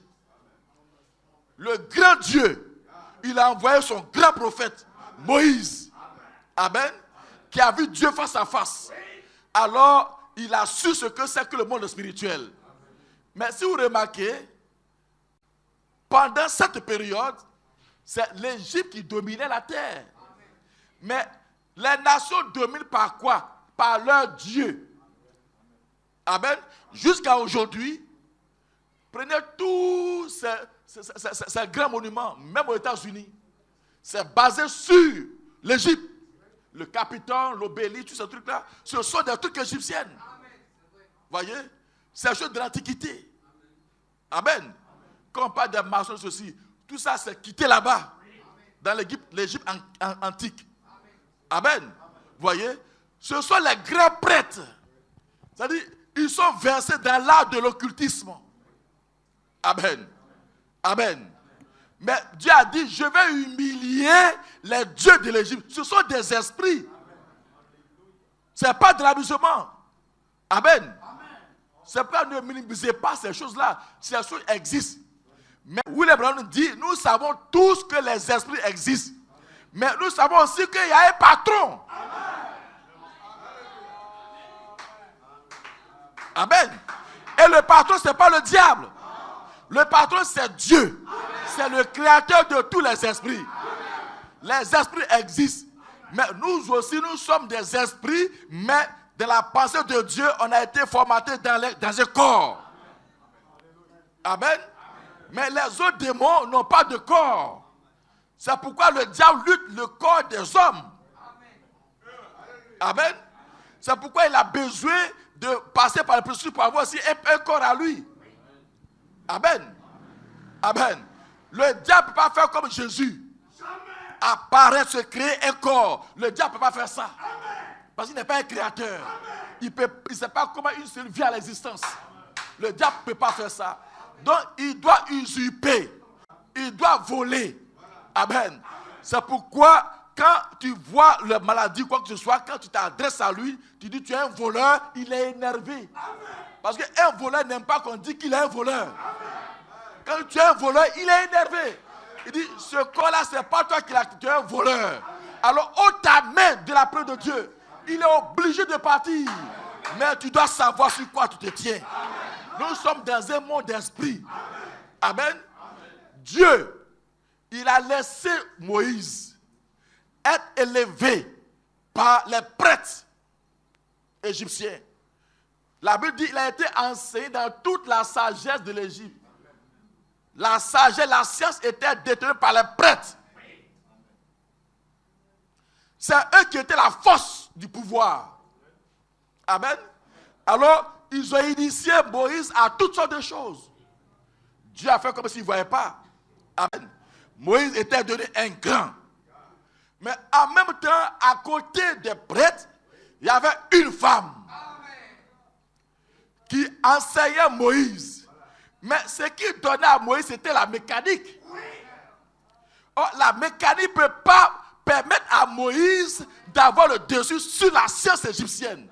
le grand Dieu, il a envoyé son grand prophète, Moïse. Amen. Qui a vu Dieu face à face. Alors, il a su ce que c'est que le monde spirituel. Mais si vous remarquez, pendant cette période, c'est l'Égypte qui dominait la terre. Mais les nations dominent par quoi? Par leur Dieu. Amen. Jusqu'à aujourd'hui, prenez tous ces grands monuments, même aux États-Unis. C'est basé sur l'Égypte. Le Capitole, l'obélisque, tous ces trucs-là, ce sont des trucs égyptiens. Voyez? C'est des choses de l'Antiquité. Amen. Quand on parle des maçons, ceci, tout ça c'est quitté là-bas, dans l'Égypte antique. Amen. Voyez? Ce sont les grands prêtres. C'est-à-dire, ils sont versés dans l'art de l'occultisme. Amen. Amen. Mais Dieu a dit, je vais humilier les dieux de l'Égypte. Ce sont des esprits. Ce n'est pas de l'amusement. Amen. C'est pas, ne minimisez pas ces choses-là. Ces choses existent. Mais William Branham dit, nous savons tous que les esprits existent. Mais nous savons aussi qu'il y a un patron. Amen. Et le patron, ce n'est pas le diable. Le patron, c'est Dieu. C'est le créateur de tous les esprits. Les esprits existent. Mais nous aussi, nous sommes des esprits, mais de la pensée de Dieu, on a été formatés dans un corps. Amen. Mais les autres démons n'ont pas de corps. C'est pourquoi le diable lutte le corps des hommes. Amen. C'est pourquoi il a besoin de passer par le processus pour avoir aussi un corps à lui. Amen. Amen. Le diable ne peut pas faire comme Jésus. Apparaître, se créer un corps. Le diable ne peut pas faire ça. Parce qu'il n'est pas un créateur. Il ne sait pas comment une seule vie à l'existence. Le diable ne peut pas faire ça. Donc, il doit usurper. Il doit voler. Amen. C'est pourquoi, quand tu vois la maladie, quoi que ce soit, quand tu t'adresses à lui, tu dis tu es un voleur, il est énervé. Parce qu'un voleur n'aime pas qu'on dise qu'il est un voleur. Quand tu es un voleur, il est énervé. Il dit, ce corps-là, ce n'est pas toi qui l'as, tu es un voleur. Alors, ôte ta main de la preuve de Dieu. Il est obligé de partir. Mais tu dois savoir sur quoi tu te tiens. Nous sommes dans un monde d'esprit. Amen. Dieu, il a laissé Moïse être élevé par les prêtres égyptiens. La Bible dit qu'il a été enseigné dans toute la sagesse de l'Égypte. La sagesse, la science était détenue par les prêtres. C'est eux qui étaient la force du pouvoir. Amen. Alors, ils ont initié Moïse à toutes sortes de choses. Dieu a fait comme s'il ne voyait pas. Amen. Moïse était devenu un grand. Mais en même temps, à côté des prêtres, il y avait une femme qui enseignait Moïse. Mais ce qui donnait à Moïse, c'était la mécanique. Or, la mécanique ne peut pas permettre à Moïse d'avoir le dessus sur la science égyptienne.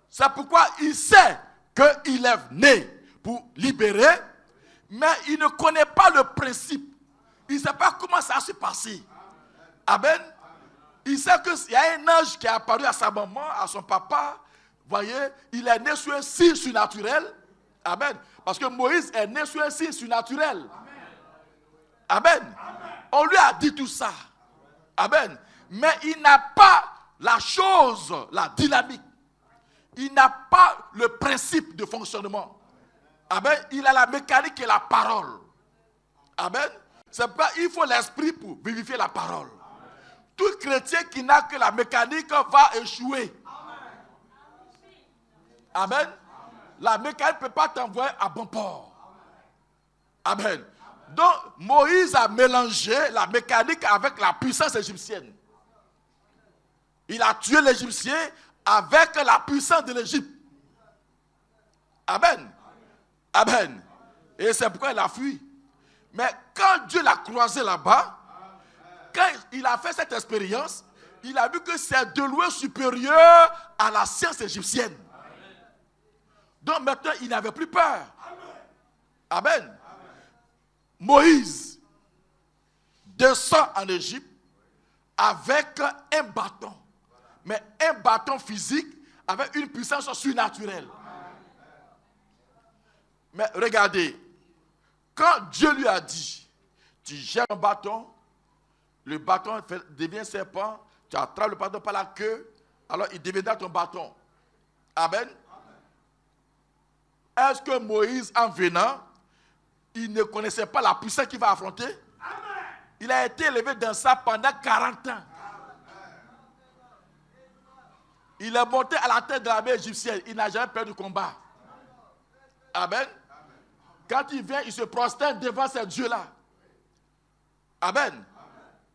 C'est pourquoi il sait qu'il est né pour libérer, mais il ne connaît pas le principe. Il ne sait pas comment ça va se passer. Amen. Il sait qu'il y a un ange qui est apparu à sa maman, à son papa. Voyez, il est né sur un signe surnaturel. Amen. Parce que Moïse est né sur un signe surnaturel. Amen. Amen. On lui a dit tout ça. Amen. Mais il n'a pas la chose, la dynamique. Il n'a pas le principe de fonctionnement. Amen. Il a la mécanique et la parole. Amen. C'est pas, il faut l'esprit pour vivifier la parole. Tout chrétien qui n'a que la mécanique va échouer. Amen. La mécanique ne peut pas t'envoyer à bon port. Amen. Donc, Moïse a mélangé la mécanique avec la puissance égyptienne. Il a tué l'Égyptien avec la puissance de l'Égypte. Amen. Amen. Et c'est pourquoi il a fui. Mais quand Dieu l'a croisé là-bas, quand il a fait cette expérience, il a vu que c'est de loin supérieur à la science égyptienne. Donc maintenant, il n'avait plus peur. Amen. Moïse descend en Égypte avec un bâton. Mais un bâton physique avec une puissance surnaturelle. Mais regardez, quand Dieu lui a dit, tu jettes un bâton, le bâton devient serpent, tu attrapes le bâton par la queue, alors il deviendra ton bâton. Amen. Est-ce que Moïse, en venant, il ne connaissait pas la puissance qu'il va affronter? Amen. Il a été élevé dans ça pendant 40 ans. Il est monté à la tête de l'armée égyptienne. Il n'a jamais perdu le combat. Amen. Quand il vient, il se prosterne devant ces dieux-là. Amen.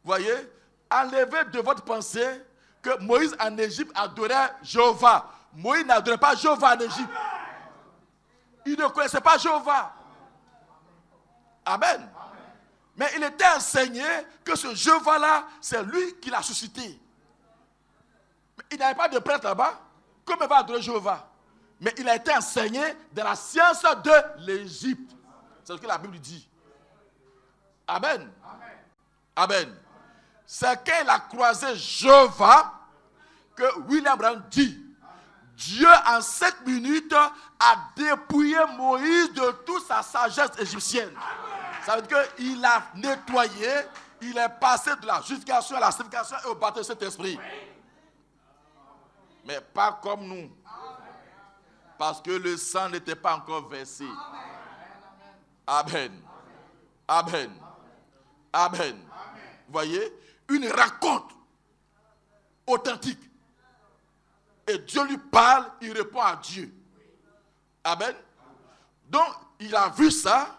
Vous voyez, enlevez de votre pensée que Moïse en Égypte adorait Jéhovah. Moïse n'adorait pas Jéhovah en Égypte. Il ne connaissait pas Jéhovah. Amen. Mais il était enseigné que ce Jéhovah-là, c'est lui qui l'a suscité. Mais il n'avait pas de prêtre là-bas. Comment il va adorer Jéhovah? Mais il a été enseigné dans la science de l'Égypte. C'est ce que la Bible dit. Amen. Amen. C'est quand il a croisé Jéhovah que William Branham dit, Dieu en 5 minutes a dépouillé Moïse de toute sa sagesse égyptienne. Ça veut dire qu'il a nettoyé, il est passé de la justification à la sanctification et au baptême de cet esprit. Mais pas comme nous. Parce que le sang n'était pas encore versé. Amen. Amen. Amen. Vous voyez, une raconte authentique. Et Dieu lui parle, il répond à Dieu. Amen. Donc, il a vu ça.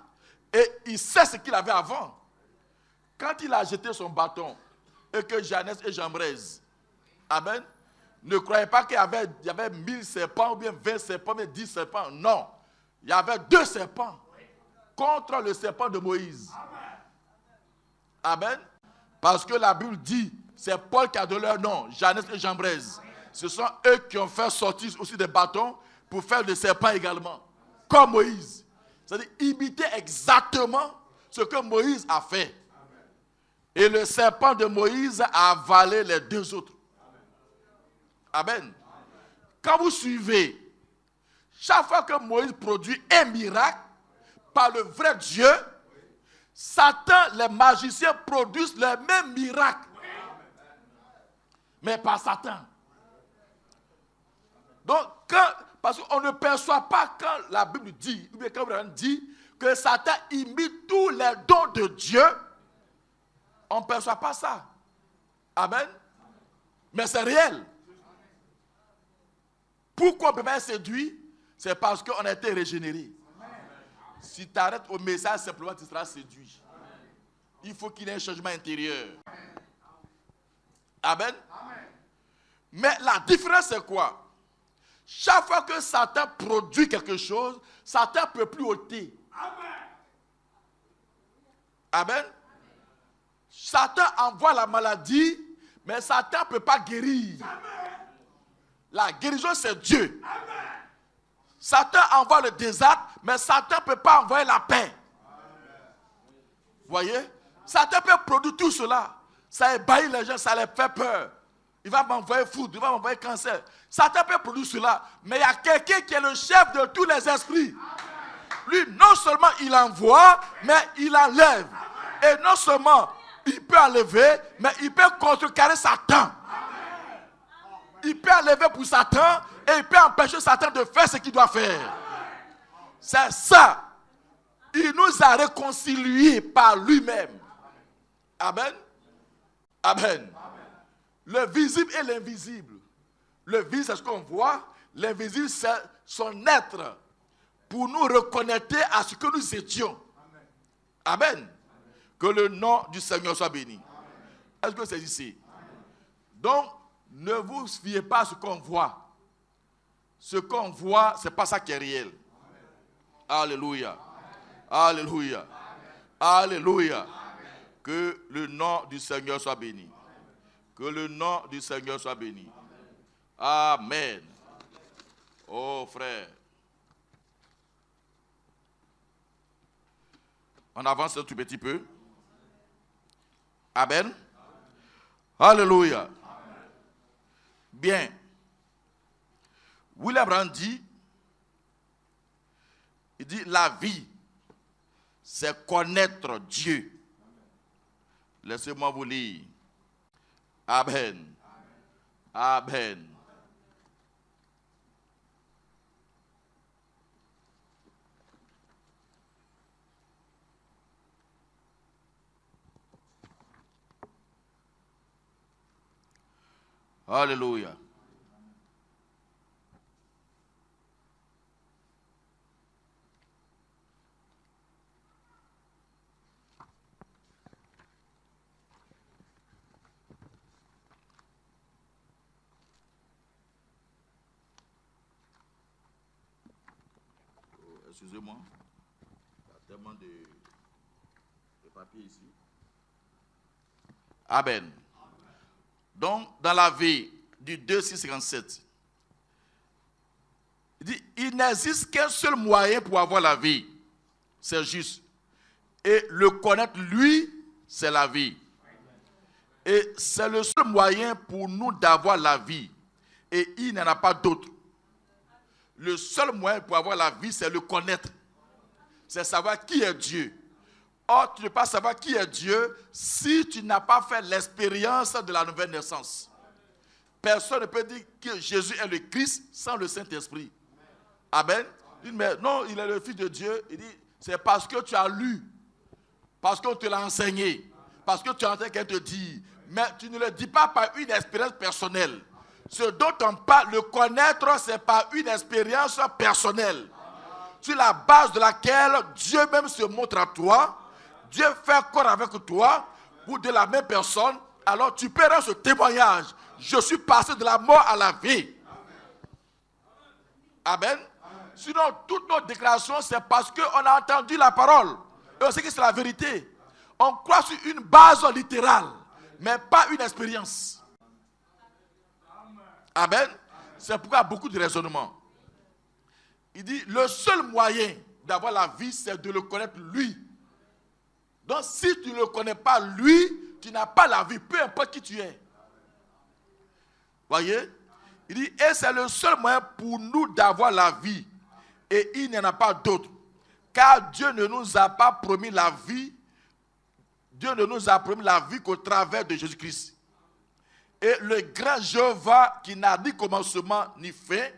Et il sait ce qu'il avait avant. Quand il a jeté son bâton et que Jannes et Jambres, amen, ne croyaient pas qu'il y avait 1000 serpents ou bien 20 serpents, mais 10 serpents. Non. Il y avait 2 serpents contre le serpent de Moïse. Amen. Parce que la Bible dit, c'est Paul qui a donné leur nom, Jannes et Jambres. Ce sont eux qui ont fait sortir aussi des bâtons pour faire des serpents également, comme Moïse. C'est-à-dire imiter exactement ce que Moïse a fait. Et le serpent de Moïse a avalé les 2 autres. Amen. Quand vous suivez, chaque fois que Moïse produit un miracle par le vrai Dieu, Satan, les magiciens produisent le même miracle. Mais par Satan. Donc, parce qu'on ne perçoit pas quand la Bible dit, ou bien quand Abraham dit, que Satan imite tous les dons de Dieu, on ne perçoit pas ça. Amen. Mais c'est réel. Pourquoi on peut pas être séduit? C'est parce qu'on a été régénéré. Si tu arrêtes au message, simplement tu seras séduit. Il faut qu'il y ait un changement intérieur. Amen. Mais la différence c'est quoi? Chaque fois que Satan produit quelque chose, Satan ne peut plus ôter. Amen. Satan envoie la maladie, mais Satan ne peut pas guérir. La guérison, c'est Dieu. Satan envoie le désastre, mais Satan ne peut pas envoyer la paix. Vous voyez? Satan peut produire tout cela. Ça ébahit les gens, ça les fait peur. Il va m'envoyer foudre, il va m'envoyer cancer. Satan peut produire cela, mais il y a quelqu'un qui est le chef de tous les esprits. Lui, non seulement il envoie, mais il enlève. Et non seulement il peut enlever, mais il peut contrecarrer Satan. Il peut enlever pour Satan et il peut empêcher Satan de faire ce qu'il doit faire. C'est ça. Il nous a réconciliés par lui-même. Amen. Amen. Le visible et l'invisible. Le visible, c'est ce qu'on voit. L'invisible, c'est son être. Pour nous reconnecter à ce que nous étions. Amen. Que le nom du Seigneur soit béni. Est-ce que c'est ici? Donc, ne vous fiez pas à ce qu'on voit. Ce qu'on voit, ce n'est pas ça qui est réel. Alléluia. Alléluia. Alléluia. Que le nom du Seigneur soit béni. Que le nom du Seigneur soit béni. Amen. Oh frère. On avance un tout petit peu. Amen. Alléluia. Bien. William Branham dit, il dit la vie, c'est connaître Dieu. Laissez-moi vous lire. Amen. Amen. Alléluia. Excusez-moi, il y a tellement de papier ici. Amen. Donc, dans la vie du 2:657, il dit, il n'existe qu'un seul moyen pour avoir la vie. C'est juste. Et le connaître, lui, c'est la vie. Et c'est le seul moyen pour nous d'avoir la vie. Et il n'y en a pas d'autre. Le seul moyen pour avoir la vie, c'est le connaître. C'est savoir qui est Dieu. Or, tu ne peux pas savoir qui est Dieu si tu n'as pas fait l'expérience de la nouvelle naissance. Personne ne peut dire que Jésus est le Christ sans le Saint-Esprit. Amen. Il dit, mais non, il est le Fils de Dieu. Il dit, c'est parce que tu as lu, parce qu'on te l'a enseigné, parce que tu as entendu quelqu'un te dire. Mais tu ne le dis pas par une expérience personnelle. Ce dont on parle, le connaître, c'est par une expérience personnelle. sur la base de laquelle Dieu même se montre à toi, Dieu fait corps avec toi, ou de la même personne, alors tu peux rendre ce témoignage. Je suis passé de la mort à la vie. Amen. Sinon, toutes nos déclarations, c'est parce qu'on a entendu la parole. Et on sait que c'est la vérité. On croit sur une base littérale, mais pas une expérience. Amen. C'est pourquoi il y a beaucoup de raisonnements. Il dit, le seul moyen d'avoir la vie, c'est de le connaître lui. Donc, si tu ne le connais pas lui, tu n'as pas la vie, peu importe qui tu es. Voyez? Il dit, et c'est le seul moyen pour nous d'avoir la vie. Et il n'y en a pas d'autre. Car Dieu ne nous a pas promis la vie. Dieu ne nous a promis la vie qu'au travers de Jésus-Christ. Et le grand Jéhovah qui n'a ni commencement ni fin,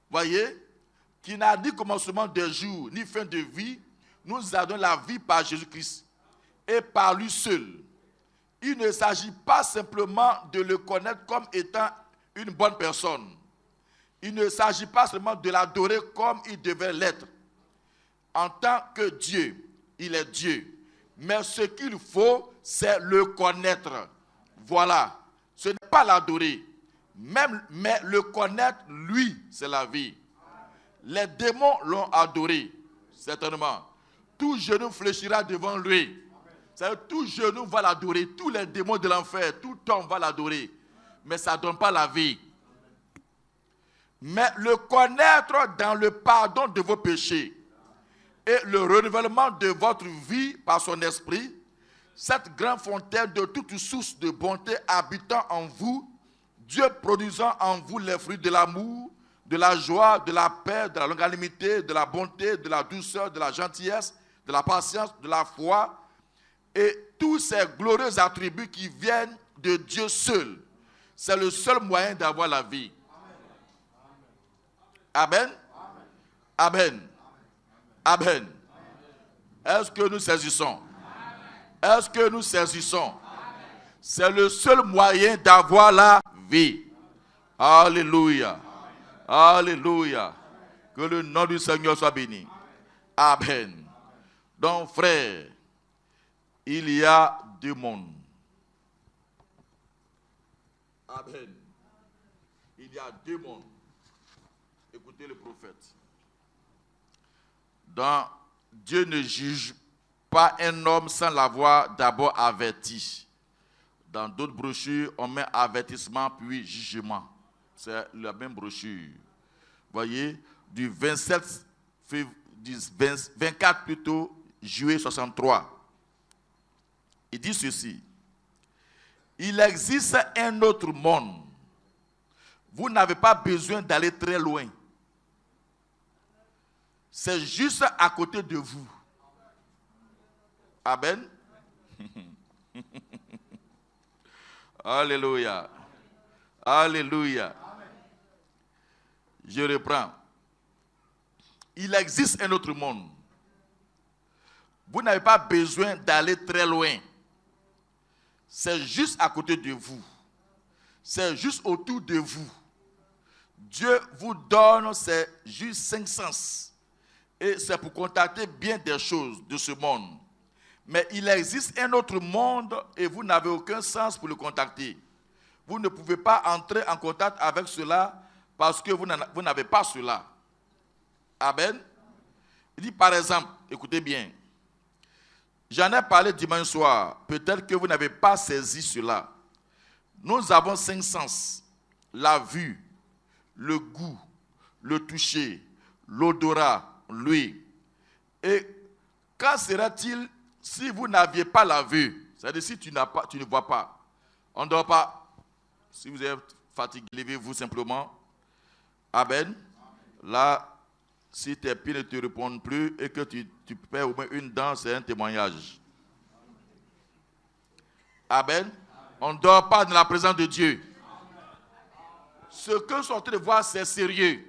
voyez, qui n'a ni commencement de jour ni fin de vie, nous a donné la vie par Jésus-Christ et par lui seul. Il ne s'agit pas simplement de le connaître comme étant une bonne personne. Il ne s'agit pas seulement de l'adorer comme il devait l'être. En tant que Dieu, il est Dieu. Mais ce qu'il faut, c'est le connaître. Voilà. Ce n'est pas l'adorer. Mais le connaître, lui, c'est la vie. Les démons l'ont adoré, certainement. Tout genou fléchira devant lui. C'est-à-dire, tout genou va l'adorer. Tous les démons de l'enfer, tout homme va l'adorer. Mais ça ne donne pas la vie. Mais le connaître dans le pardon de vos péchés et le renouvellement de votre vie par son esprit, cette grande fontaine de toute source de bonté habitant en vous, Dieu produisant en vous les fruits de l'amour, de la joie, de la paix, de la longanimité, de la bonté, de la douceur, de la gentillesse, de la patience, de la foi, et tous ces glorieux attributs qui viennent de Dieu seul. C'est le seul moyen d'avoir la vie. Amen. Amen. Amen. Est-ce que nous saisissons? Est-ce que nous saisissons? C'est le seul moyen d'avoir la vie. Alléluia. Alléluia. Que le nom du Seigneur soit béni. Amen. Donc, frère, il y a deux mondes. Amen. Il y a deux mondes. Écoutez le prophète. Dieu ne juge pas un homme sans l'avoir d'abord averti. Dans d'autres brochures, on met avertissement puis jugement. C'est la même brochure. Voyez, du 24 plutôt, juillet 63. Il dit ceci. Il existe un autre monde. Vous n'avez pas besoin d'aller très loin. C'est juste à côté de vous. Amen. Alléluia. Alléluia. Je reprends. Il existe un autre monde. Vous n'avez pas besoin d'aller très loin. C'est juste à côté de vous. C'est juste autour de vous. Dieu vous donne juste 5 sens. Et c'est pour contacter bien des choses de ce monde. Mais il existe un autre monde et vous n'avez aucun sens pour le contacter. Vous ne pouvez pas entrer en contact avec cela parce que vous n'avez pas cela. Amen. Il dit par exemple, écoutez bien, j'en ai parlé dimanche soir, peut-être que vous n'avez pas saisi cela. Nous avons 5 sens, la vue, le goût, le toucher, l'odorat, l'ouïe. Et quand sera-t-il si vous n'aviez pas la vue? C'est-à-dire si tu ne vois pas, on ne dort pas. Si vous êtes fatigué, levez-vous simplement. Amen. Là, si tes pieds ne te répondent plus et que tu perds au moins une dent, c'est un témoignage. Amen. On ne dort pas dans la présence de Dieu. Ce que nous sommes en train de voir, c'est sérieux.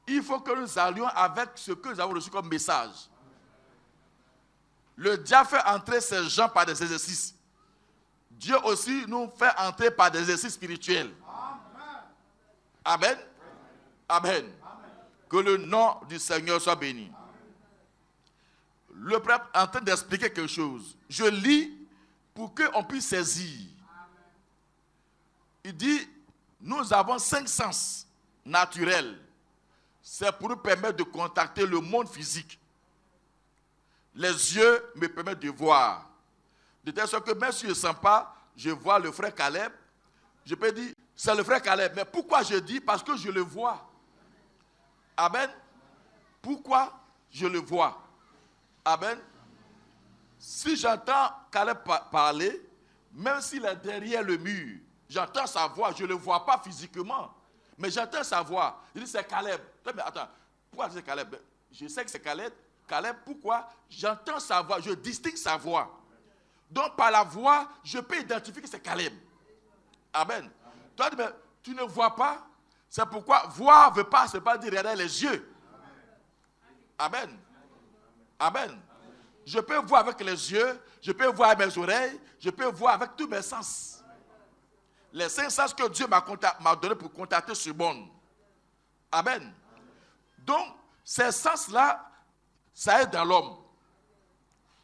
Il faut que nous allions avec ce que nous avons reçu comme message. Le diable fait entrer ces gens par des exercices. Dieu aussi nous fait entrer par des exercices spirituels. Amen. Amen. Que le nom du Seigneur soit béni. Le prêtre est en train d'expliquer quelque chose. Je lis pour qu'on puisse saisir. Il dit, nous avons 5 sens naturels. C'est pour nous permettre de contacter le monde physique. Les yeux me permettent de voir. De telle sorte que même si je ne sens pas, je vois le frère Caleb. Je peux dire, c'est le frère Caleb. Mais pourquoi je dis? Parce que je le vois. Amen. Pourquoi je le vois? Amen. Si j'entends Caleb parler, même s'il est derrière le mur, j'entends sa voix, je ne le vois pas physiquement, mais j'entends sa voix. Je dis c'est Caleb. Mais attends, pourquoi c'est Caleb? Je sais que c'est Caleb. Caleb, pourquoi? J'entends sa voix, je distingue sa voix. Donc par la voix, je peux identifier que c'est Caleb. Amen. Toi, mais tu ne vois pas. C'est pourquoi voir veut pas, c'est pas dire regarder les yeux. Amen. Amen. Je peux voir avec les yeux, je peux voir avec mes oreilles, je peux voir avec tous mes sens. Les 5 sens que Dieu m'a donné pour contacter ce monde. Amen. Donc, ces sens-là, ça aide dans l'homme.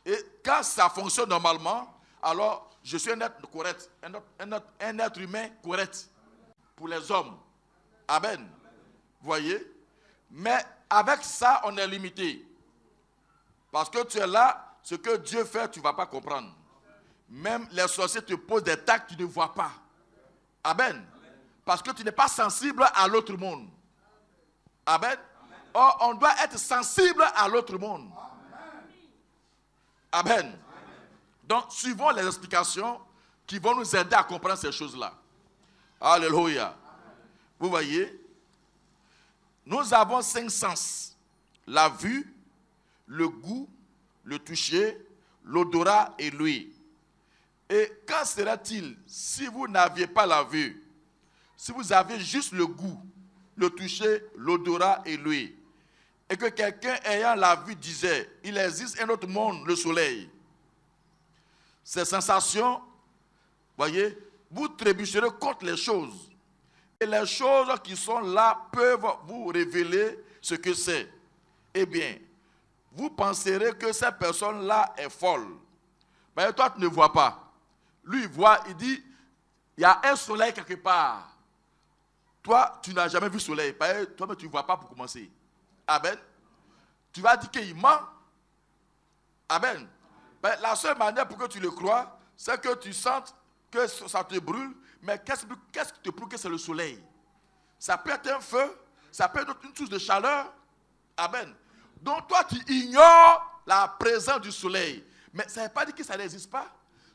Et quand ça fonctionne normalement, alors je suis un être correct, un être humain correct pour les hommes. Amen. Vous voyez? Mais avec ça, on est limité. Parce que tu es là, ce que Dieu fait, tu ne vas pas comprendre. Même les sorciers te posent des tacs que tu ne vois pas. Amen. Parce que tu n'es pas sensible à l'autre monde. Amen. Or, on doit être sensible à l'autre monde. Amen. Donc, suivons les explications qui vont nous aider à comprendre ces choses-là. Alléluia. Vous voyez, nous avons 5 sens. La vue, le goût, le toucher, l'odorat et l'ouïe. Et qu'en sera-t-il si vous n'aviez pas la vue? Si vous avez juste le goût, le toucher, l'odorat et l'ouïe. Et que quelqu'un ayant la vue disait, il existe un autre monde, le soleil. Ces sensations, voyez, vous trébucherez contre les choses. Et les choses qui sont là peuvent vous révéler ce que c'est. Eh bien, vous penserez que cette personne-là est folle. Mais toi, tu ne vois pas. Lui, il voit, il dit, il y a un soleil quelque part. Toi, tu n'as jamais vu le soleil. Toi, tu ne vois pas pour commencer. Amen. Tu vas dire qu'il ment. Amen. Mais la seule manière pour que tu le crois, c'est que tu sentes que ça te brûle. Mais qu'est-ce qui te prouve que c'est le soleil? Ça peut être un feu, ça peut être une source de chaleur. Amen. Donc toi, tu ignores la présence du soleil. Mais ça ne veut pas dire que ça n'existe pas.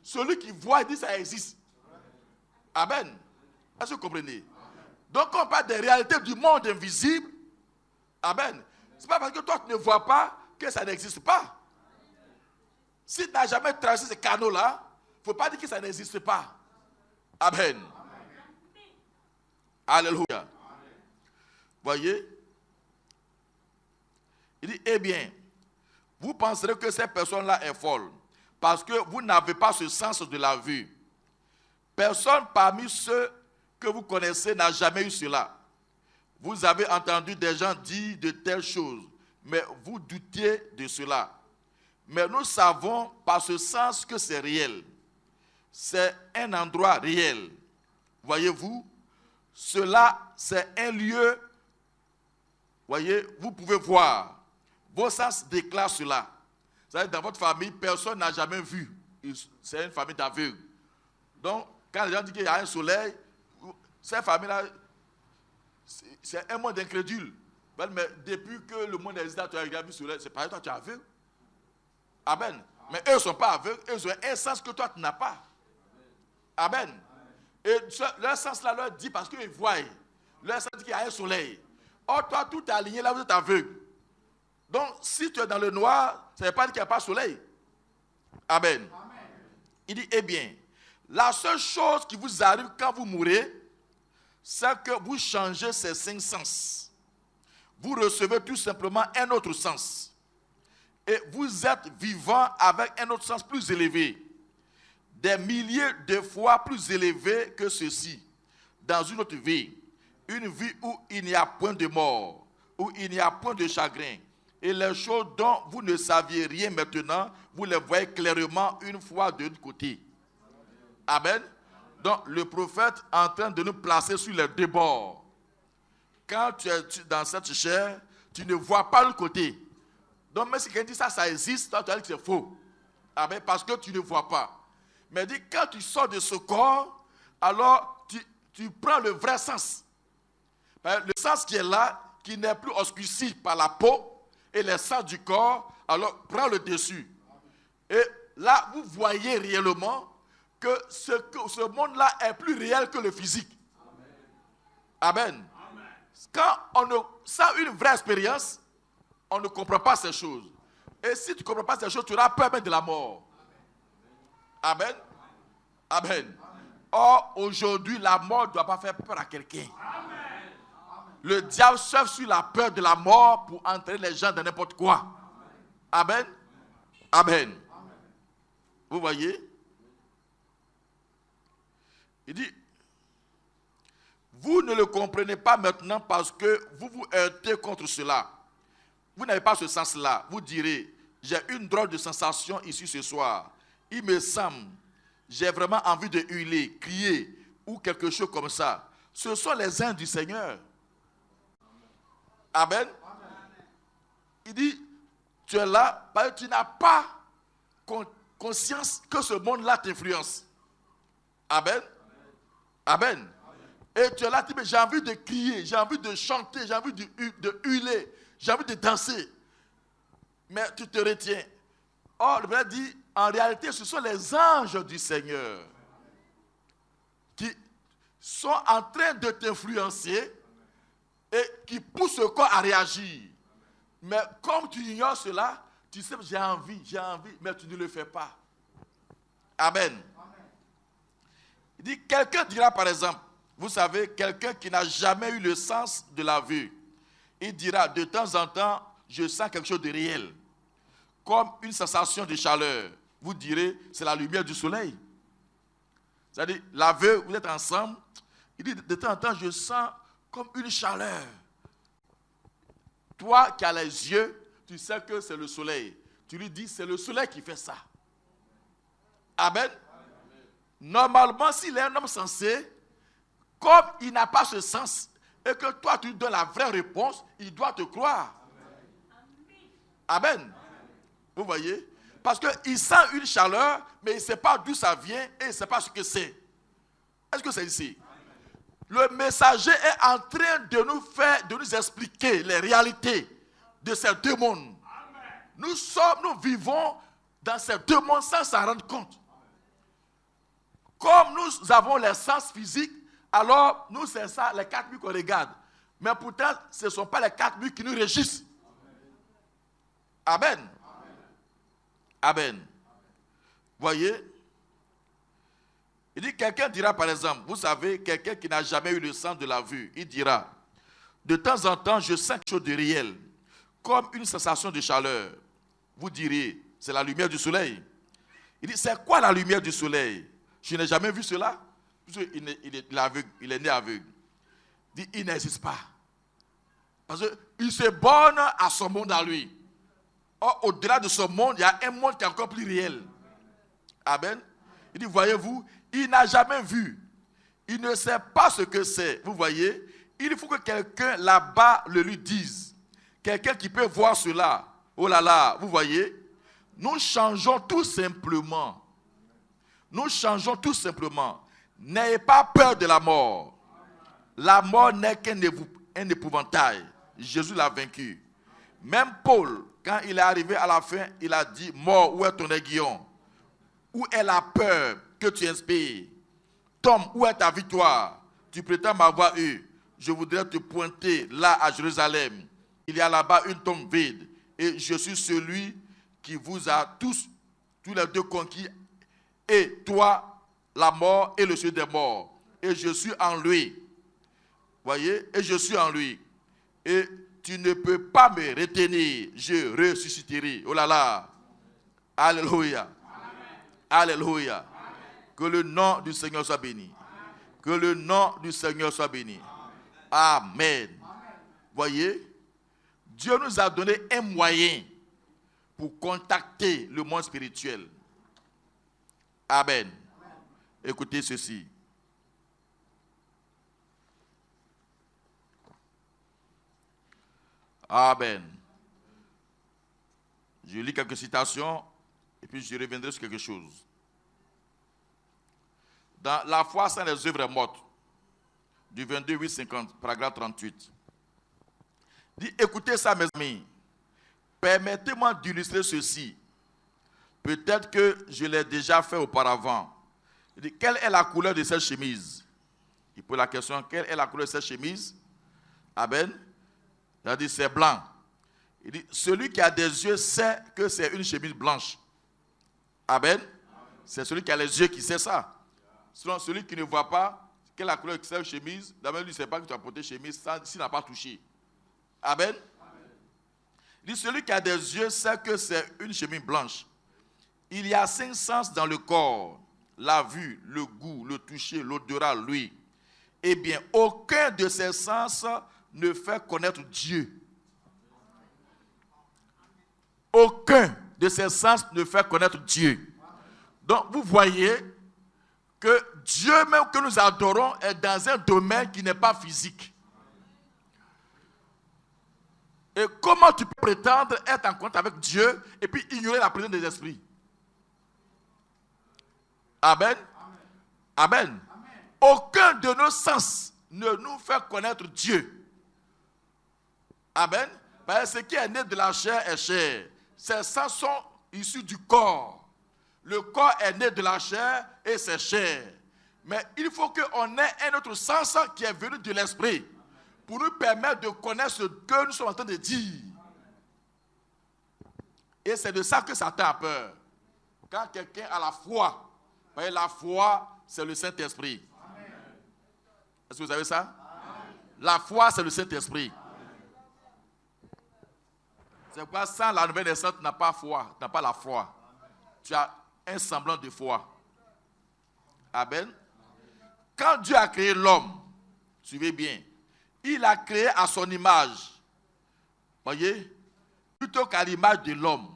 Celui qui voit, il dit que ça existe. Amen. Est-ce que vous comprenez? Donc on parle des réalités du monde invisible. Amen. Ce n'est pas parce que toi, tu ne vois pas que ça n'existe pas. Si tu n'as jamais traversé ces canaux-là, il ne faut pas dire que ça n'existe pas. Amen. Amen. Alléluia. Voyez? Il dit, eh bien, vous penserez que cette personne-là est folle, parce que vous n'avez pas ce sens de la vue. Personne parmi ceux que vous connaissez n'a jamais eu cela. Vous avez entendu des gens dire de telles choses, mais vous doutiez de cela. Mais nous savons par ce sens que c'est réel. C'est un endroit réel. Voyez-vous, cela, c'est un lieu. Voyez, vous pouvez voir. Vos sens déclarent cela. Vous savez, dans votre famille, personne n'a jamais vu. C'est une famille d'aveugles. Donc, quand les gens disent qu'il y a un soleil, cette famille-là, c'est un monde incrédule. Mais depuis que le monde existe, tu as vu le soleil, c'est pareil, toi tu es aveugle. Amen. Mais eux ne sont pas aveugles, eux ont un sens que toi tu n'as pas. Amen. Et leur sens-là leur dit, parce qu'ils voient, leur sens dit qu'il y a un soleil. Or, toi, tout est aligné là, vous êtes aveugle. Donc, si tu es dans le noir, ça ne veut pas dire qu'il n'y a pas de soleil. Amen. Amen. Il dit, eh bien, la seule chose qui vous arrive quand vous mourrez, c'est que vous changez ces 5 sens. Vous recevez tout simplement un autre sens. Et vous êtes vivant avec un autre sens plus élevé. Des milliers de fois plus élevé que ceci. Dans une autre vie. Une vie où il n'y a point de mort. où il n'y a point de chagrin. Et les choses dont vous ne saviez rien maintenant, vous les voyez clairement une fois de l'autre côté. Amen. Donc le prophète est en train de nous placer sur les deux bords. Quand tu es dans cette chair, tu ne vois pas le côté. Donc même si quelqu'un dit ça existe, toi tu as dit que c'est faux. Amen. Parce que tu ne vois pas. Mais dit, quand tu sors de ce corps, alors tu prends le vrai sens. Le sens qui est là, qui n'est plus obscurci par la peau, et le sens du corps, alors prend le dessus. Et là, vous voyez réellement que ce monde-là est plus réel que le physique. Amen. Amen. Quand sans une vraie expérience, on ne comprend pas ces choses. Et si tu ne comprends pas ces choses, tu auras peur même de la mort. Amen. Amen. Or, aujourd'hui, la mort ne doit pas faire peur à quelqu'un. Le diable surfe sur la peur de la mort pour entraîner les gens dans n'importe quoi. Amen. Amen. Vous voyez? Il dit, vous ne le comprenez pas maintenant parce que vous vous heurtez contre cela. Vous n'avez pas ce sens-là. Vous direz, j'ai une drôle de sensation ici ce soir. Il me semble, j'ai vraiment envie de hurler, crier ou quelque chose comme ça. Ce sont les anges du Seigneur. Amen. Il dit, tu es là parce que tu n'as pas conscience que ce monde-là t'influence. Amen. Amen. Et tu es là, tu dis, j'ai envie de crier, j'ai envie de chanter, j'ai envie de hurler, j'ai envie de danser. Mais tu te retiens. Or, le Père dit, en réalité, ce sont les anges du Seigneur qui sont en train de t'influencer et qui poussent le corps à réagir. Mais comme tu ignores cela, tu sais, j'ai envie, mais tu ne le fais pas. Amen. Il dit, quelqu'un dira par exemple, vous savez, quelqu'un qui n'a jamais eu le sens de la vue, il dira, de temps en temps, je sens quelque chose de réel, comme une sensation de chaleur. Vous direz, c'est la lumière du soleil. C'est-à-dire, l'aveugle, vous êtes ensemble, il dit, de temps en temps, je sens comme une chaleur. Toi qui as les yeux, tu sais que c'est le soleil. Tu lui dis, c'est le soleil qui fait ça. Amen. Normalement, s'il est un homme sensé, comme il n'a pas ce sens, et que toi tu lui donnes la vraie réponse, il doit te croire. Amen. Amen. Vous voyez? Parce qu'il sent une chaleur, mais il ne sait pas d'où ça vient et il ne sait pas ce que c'est. Est-ce que c'est ici? Le messager est en train de nous expliquer les réalités de ces deux mondes. Nous vivons dans ces deux mondes sans s'en rendre compte. Comme nous avons les sens physiques, alors nous, c'est ça, les 4 buts qu'on regarde. Mais pourtant, ce ne sont pas les 4 buts qui nous régissent. Amen. Amen. Voyez? Il dit, quelqu'un dira par exemple, vous savez, quelqu'un qui n'a jamais eu le sens de la vue, il dira, de temps en temps, je sens quelque chose de réel, comme une sensation de chaleur. Vous direz, c'est la lumière du soleil. Il dit, c'est quoi la lumière du soleil? Je n'ai jamais vu cela. Il est né aveugle. Il dit, il n'existe pas. Parce qu'il se borne à son monde à lui. Or, au-delà de ce monde, il y a un monde qui est encore plus réel. Amen. Il dit, voyez-vous, il n'a jamais vu. Il ne sait pas ce que c'est. Vous voyez, il faut que quelqu'un là-bas le lui dise. Quelqu'un qui peut voir cela. Oh là là, vous voyez, nous changeons tout simplement. Nous changeons tout simplement. N'ayez pas peur de la mort. La mort n'est qu'un épouvantail. Jésus l'a vaincu. Même Paul, quand il est arrivé à la fin, il a dit, mort, où est ton aiguillon? Où est la peur que tu inspires? Tom, où est ta victoire? Tu prétends m'avoir eu. Je voudrais te pointer là à Jérusalem. Il y a là-bas une tombe vide. Et je suis celui qui vous a tous les deux conquis. Et toi, la mort et le ciel des morts. Et je suis en lui. Voyez? Et je suis en lui. Et tu ne peux pas me retenir. Je ressusciterai. Oh là là. Alléluia. Alléluia. Amen. Que le nom du Seigneur soit béni. Amen. Que le nom du Seigneur soit béni. Amen. Amen. Voyez, Dieu nous a donné un moyen pour contacter le monde spirituel. Amen. Écoutez ceci. Amen. Je lis quelques citations et puis je reviendrai sur quelque chose. Dans La foi sans les œuvres mortes, du 22-8-50, paragraphe 38. Dit, écoutez ça mes amis, permettez-moi d'illustrer ceci. Peut-être que je l'ai déjà fait auparavant. Il dit, quelle est la couleur de cette chemise? Il pose la question, quelle est la couleur de cette chemise? Amen. Il a dit, c'est blanc. Il dit, celui qui a des yeux sait que c'est une chemise blanche. Amen. C'est celui qui a les yeux qui sait ça. Sinon, celui qui ne voit pas quelle est la couleur de cette chemise, d'abord, lui ne sait pas que tu as porté chemise s'il n'a pas touché. Amen. Il dit, celui qui a des yeux sait que c'est une chemise blanche. Il y a 5 sens dans le corps. La vue, le goût, le toucher, l'odorat, l'ouïe. Eh bien, aucun de ces sens ne fait connaître Dieu. Aucun de ces sens ne fait connaître Dieu. Donc, vous voyez que Dieu même que nous adorons est dans un domaine qui n'est pas physique. Et comment tu peux prétendre être en contact avec Dieu et puis ignorer la présence des esprits? Amen. Amen. Amen. Aucun de nos sens ne nous fait connaître Dieu. Amen. Parce que ce qui est né de la chair est chair. Ces sens sont issus du corps. Le corps est né de la chair et c'est chair. Mais il faut qu'on ait un autre sens qui est venu de l'esprit pour nous permettre de connaître ce que nous sommes en train de dire. Et c'est de ça que Satan a peur. Quand quelqu'un a la foi, la foi, c'est le Saint-Esprit. Est-ce que vous savez ça? Amen. La foi, c'est le Saint-Esprit. C'est pourquoi sans la nouvelle naissance, tu n'as pas foi, tu n'as pas la foi. Amen. Tu as un semblant de foi. Amen. Quand Dieu a créé l'homme, suivez bien, il a créé à son image. Voyez? Plutôt qu'à l'image de l'homme.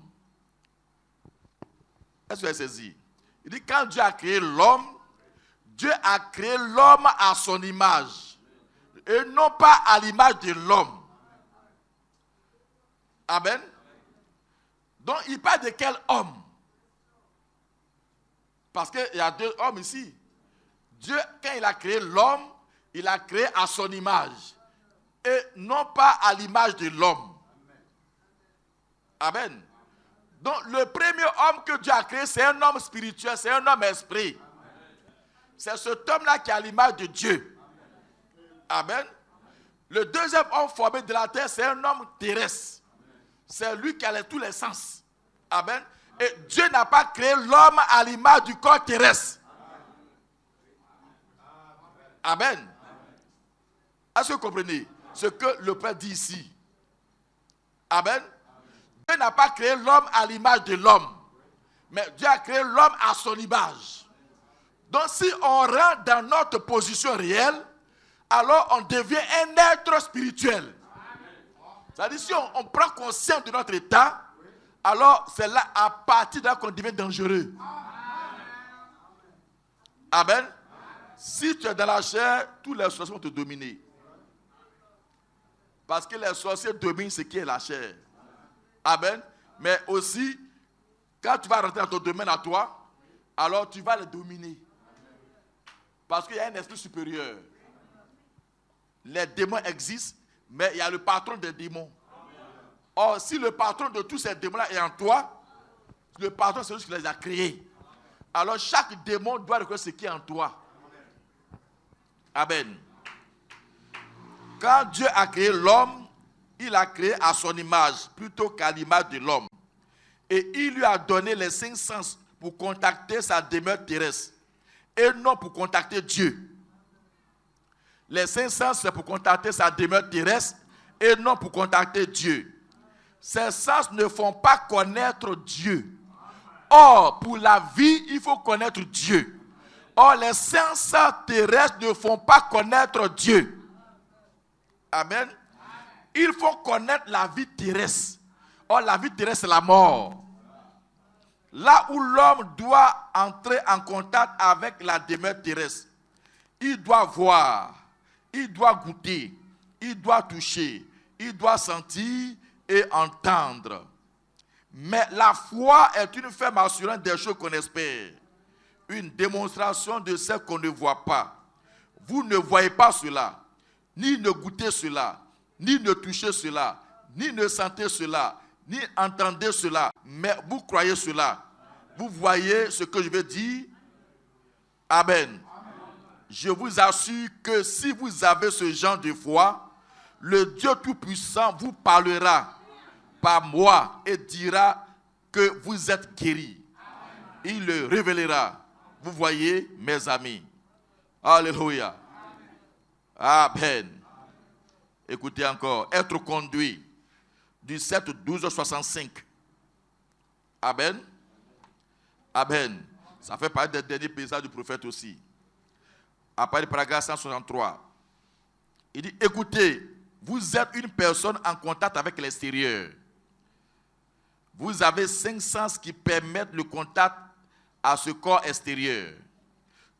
Est-ce que vous avez saisi? Il dit quand Dieu a créé l'homme, Dieu a créé l'homme à son image. Et non pas à l'image de l'homme. Amen. Donc il parle de quel homme? Parce qu'il y a 2 hommes ici. Dieu, quand il a créé l'homme, il a créé à son image. Et non pas à l'image de l'homme. Amen. Donc le premier homme que Dieu a créé, c'est un homme spirituel, c'est un homme esprit. C'est cet homme-là qui a l'image de Dieu. Amen. Le deuxième homme formé de la terre, c'est un homme terrestre. C'est lui qui a tous les sens. Amen. Et Dieu n'a pas créé l'homme à l'image du corps terrestre. Amen. Est-ce que vous comprenez ce que le Père dit ici? Amen. Dieu n'a pas créé l'homme à l'image de l'homme. Mais Dieu a créé l'homme à son image. Donc si on rentre dans notre position réelle, alors on devient un être spirituel. C'est-à-dire si on prend conscience de notre état, alors c'est là, à partir de là qu'on devient dangereux. Amen. Si tu es dans la chair, tous les sorciers vont te dominer. Parce que les sorciers dominent ce qui est la chair. Amen. Mais aussi, quand tu vas rentrer dans ton domaine à toi, alors tu vas les dominer. Parce qu'il y a un esprit supérieur. Les démons existent, mais il y a le patron des démons. Or, si le patron de tous ces démons-là est en toi, le patron c'est celui qui les a créés. Alors chaque démon doit reconnaître ce qui est en toi. Amen. Quand Dieu a créé l'homme, il a créé à son image plutôt qu'à l'image de l'homme. Et il lui a donné les 5 sens pour contacter sa demeure terrestre et non pour contacter Dieu. Les 5 sens, c'est pour contacter sa demeure terrestre et non pour contacter Dieu. Ces sens ne font pas connaître Dieu. Or, pour la vie, il faut connaître Dieu. Or, les sens terrestres ne font pas connaître Dieu. Amen. il faut connaître la vie terrestre. Or, la vie terrestre, c'est la mort. Là où l'homme doit entrer en contact avec la demeure terrestre, il doit voir, il doit goûter, il doit toucher, il doit sentir et entendre. Mais la foi est une ferme assurance des choses qu'on espère, une démonstration de ce qu'on ne voit pas. Vous ne voyez pas cela, ni ne goûtez cela, ni ne touchez cela, ni ne sentez cela, ni entendez cela, mais vous croyez cela. Vous voyez ce que je veux dire? Amen. Je vous assure que si vous avez ce genre de foi, le Dieu Tout-Puissant vous parlera par moi et dira que vous êtes guéris. Il le révélera. Vous voyez, mes amis. Alléluia. Amen. Écoutez encore. Être conduit du 7-12-65. Amen. Amen. Ça fait partie des derniers paysages du prophète aussi. Après le paragraphe 163. Il dit, écoutez, vous êtes une personne en contact avec l'extérieur. Vous avez 5 sens qui permettent le contact à ce corps extérieur.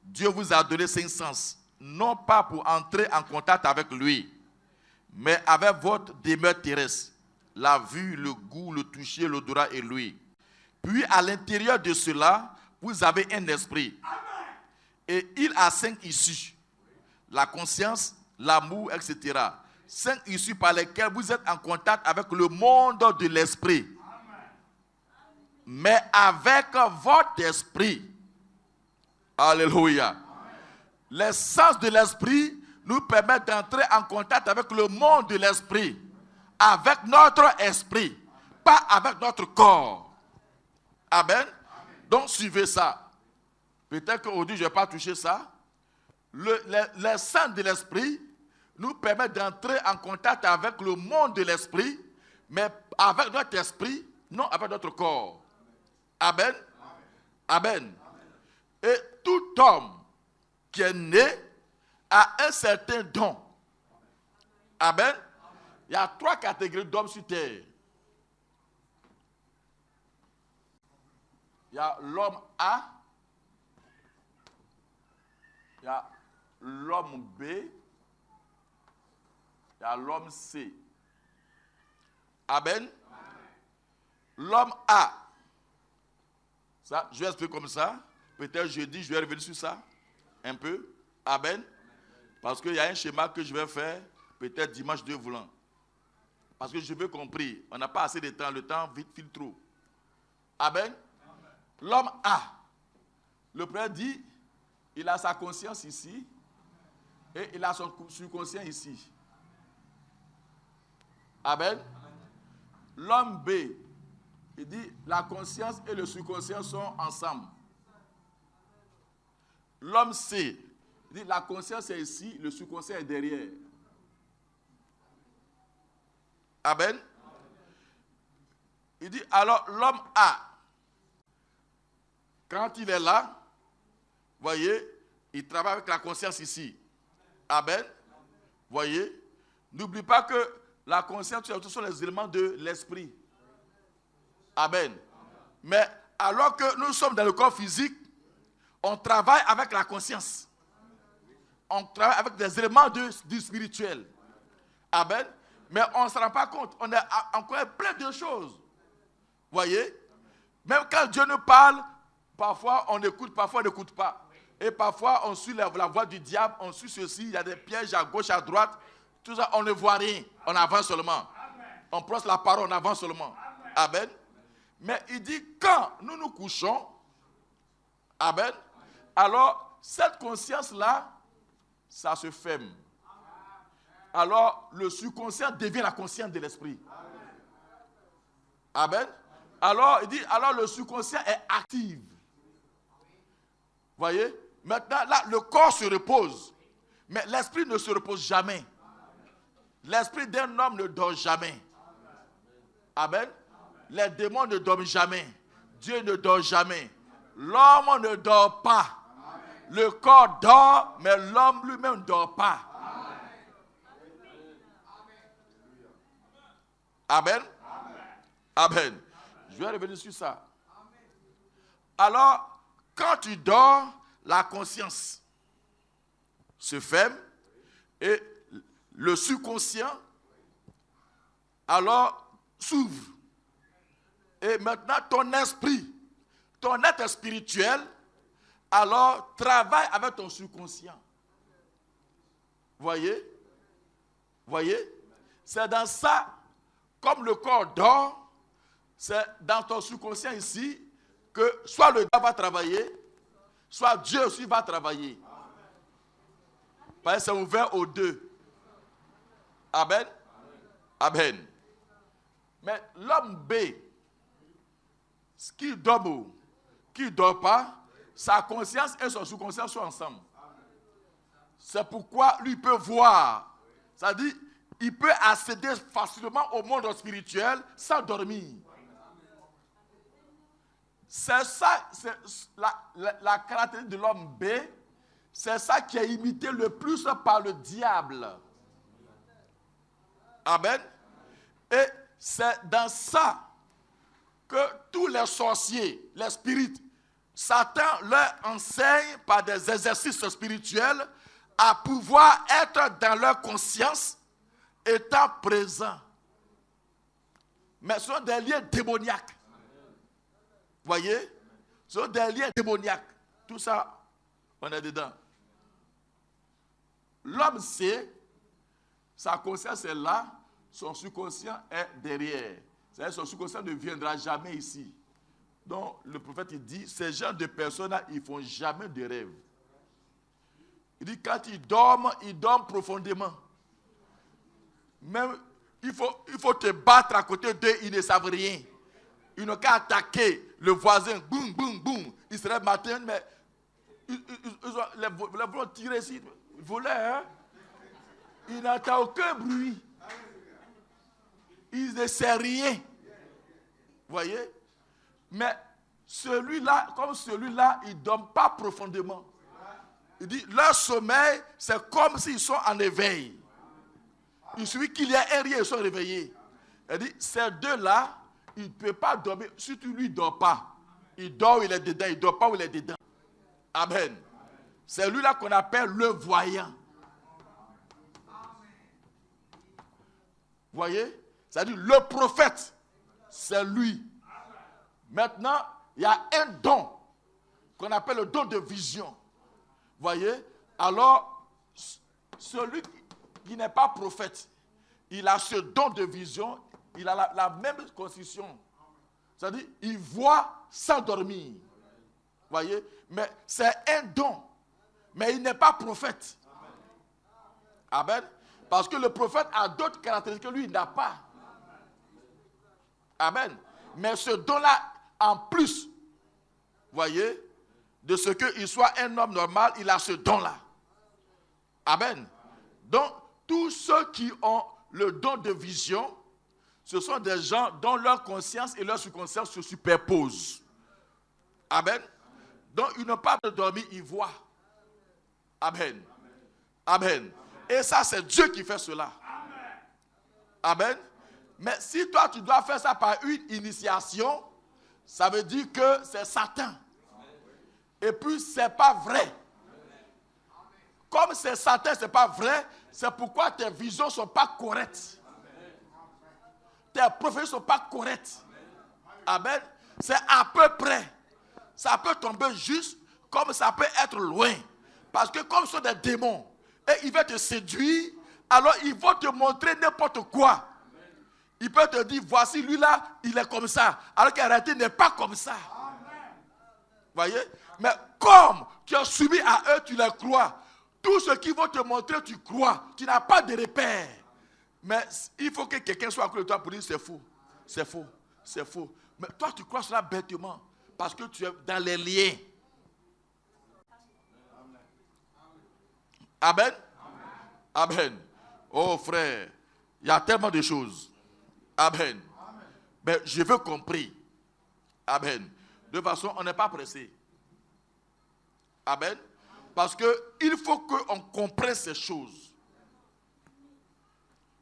Dieu vous a donné 5 sens, non pas pour entrer en contact avec lui, mais avec votre demeure terrestre. La vue, le goût, le toucher, l'odorat et l'ouïe. Puis à l'intérieur de cela, vous avez un esprit. Et il a 5 issues. La conscience, l'amour, etc. 5 issues par lesquelles vous êtes en contact avec le monde de l'esprit. Mais avec votre esprit. Alléluia. Les sens de l'esprit nous permettent d'entrer en contact avec le monde de l'esprit. Avec notre esprit. Pas avec notre corps. Amen. Donc suivez ça. Peut-être qu'aujourd'hui je ne vais pas toucher ça. Les sens de l'esprit nous permettent d'entrer en contact avec le monde de l'esprit, mais avec notre esprit, non avec notre corps. Amen. Amen. Et tout homme qui est né a un certain don. Amen. Il y a 3 catégories d'hommes sur terre. Il y a l'homme A, il y a l'homme B, il y a l'homme C. Amen. L'homme A. Ça, je vais expliquer comme ça. Peut-être jeudi, je vais revenir sur ça. Un peu. Amen. Parce qu'il y a un schéma que je vais faire. Peut-être dimanche, Dieu voulant. Parce que je veux compris. On n'a pas assez de temps. Le temps vite file trop. Amen. L'homme A. Le premier dit, il a sa conscience ici. Et il a son subconscient ici. Amen. L'homme B. Il dit, la conscience et le subconscient sont ensemble. L'homme C, il dit, la conscience est ici, le subconscient est derrière. Amen. Il dit, alors l'homme A, quand il est là, voyez, il travaille avec la conscience ici. Amen. Voyez, n'oublie pas que la conscience, ce sont les éléments de l'esprit. Amen. Mais alors que nous sommes dans le corps physique, on travaille avec la conscience. On travaille avec des éléments du spirituel. Amen. Mais on ne se rend pas compte. On a encore plein de choses. Voyez? Même quand Dieu nous parle, parfois on écoute, parfois on n'écoute pas. Et parfois on suit la voie du diable, on suit ceci, il y a des pièges à gauche, à droite. Tout ça, on ne voit rien. On avance seulement. On prononce la parole, on avance seulement. Amen. Mais il dit, quand nous nous couchons, amen, alors cette conscience-là, ça se ferme. Alors le subconscient devient la conscience de l'esprit. Amen. Alors il dit, alors le subconscient est actif. Voyez? Maintenant, là, le corps se repose. Mais l'esprit ne se repose jamais. L'esprit d'un homme ne dort jamais. Amen. Les démons ne dorment jamais. Dieu ne dort jamais. L'homme ne dort pas. Le corps dort, mais l'homme lui-même ne dort pas. Amen. Amen. Je vais revenir sur ça. Alors, quand tu dors, la conscience se ferme et le subconscient alors s'ouvre. Et maintenant, ton esprit, ton être spirituel, alors travaille avec ton subconscient. Voyez? Voyez? C'est dans ça, comme le corps dort, c'est dans ton subconscient ici que soit le diable va travailler, soit Dieu aussi va travailler. Parce que c'est ouvert aux deux. Amen. Amen. Mais l'homme B, qui dort ou qui ne dort pas, sa conscience et son sous-conscient sont ensemble. C'est pourquoi lui peut voir. C'est-à-dire, il peut accéder facilement au monde spirituel sans dormir. C'est ça, c'est la caractéristique de l'homme B, c'est ça qui est imité le plus par le diable. Amen. Et c'est dans ça que tous les sorciers, les spirites, Satan leur enseigne par des exercices spirituels à pouvoir être dans leur conscience, étant présent. Mais ce sont des liens démoniaques. Voyez? Ce sont des liens démoniaques. Tout ça, on est dedans. L'homme sait, sa conscience est là, son subconscient est derrière. C'est-à-dire son subconscient ne viendra jamais ici. Donc le prophète il dit, ces gens de personnes-là, ils ne font jamais de rêve. Il dit, quand ils dorment profondément. Même, il faut te battre à côté d'eux, ils ne savent rien. Ils n'ont qu'à attaquer le voisin, boum, boum, boum. Ils se lèvent matin, mais les voleurs tirent ici, volaient, hein? Ils n'entendent aucun bruit. Ils ne savent rien. Vous voyez? Mais celui-là, comme celui-là, ils ne dorment pas profondément. Il dit, leur sommeil, c'est comme s'ils sont en éveil. Il suffit qu'il y ait un rien, ils sont réveillés. Il dit, ces deux-là, il ne peut pas dormir. Surtout lui, il ne dort pas. Il dort où il est dedans, il ne dort pas où il est dedans. Amen. C'est lui-là qu'on appelle le voyant. Vous voyez? C'est-à-dire, le prophète, c'est lui. Maintenant, il y a un don qu'on appelle le don de vision. Vous voyez? Alors, celui qui n'est pas prophète, il a ce don de vision, il a la même constitution. C'est-à-dire, il voit sans dormir. Vous voyez? Mais c'est un don. Mais il n'est pas prophète. Amen. Parce que le prophète a d'autres caractéristiques que lui, il n'a pas. Amen. Mais ce don-là, en plus, vous voyez, de ce qu'il soit un homme normal, il a ce don-là. Amen. Donc, tous ceux qui ont le don de vision, ce sont des gens dont leur conscience et leur subconscience se superposent. Amen. Donc, ils n'ont pas de dormir, ils voient. Amen. Amen. Et ça, c'est Dieu qui fait cela. Amen. Mais si toi, tu dois faire ça par une initiation, ça veut dire que c'est Satan. Et puis, ce n'est pas vrai. Comme c'est Satan, ce n'est pas vrai, c'est pourquoi tes visions ne sont pas correctes. Tes prophéties ne sont pas correctes. Amen. C'est à peu près. Ça peut tomber juste, comme ça peut être loin. Parce que comme ce sont des démons, et ils veulent te séduire, alors ils vont te montrer n'importe quoi. Il peut te dire, voici lui là, il est comme ça. Alors qu'en réalité, il n'est pas comme ça. Vous voyez? Mais comme tu as subi à eux, tu les crois. Tout ce qu'ils vont te montrer, tu crois. Tu n'as pas de repère. Mais il faut que quelqu'un soit à côté de toi pour dire c'est faux. C'est faux. C'est faux. Mais toi, tu crois cela bêtement. Parce que tu es dans les liens. Amen. Amen. Oh frère, il y a tellement de choses. Amen. Mais je veux compris. Amen. De toute façon, on n'est pas pressé. Amen. Parce qu'il faut qu'on comprenne ces choses.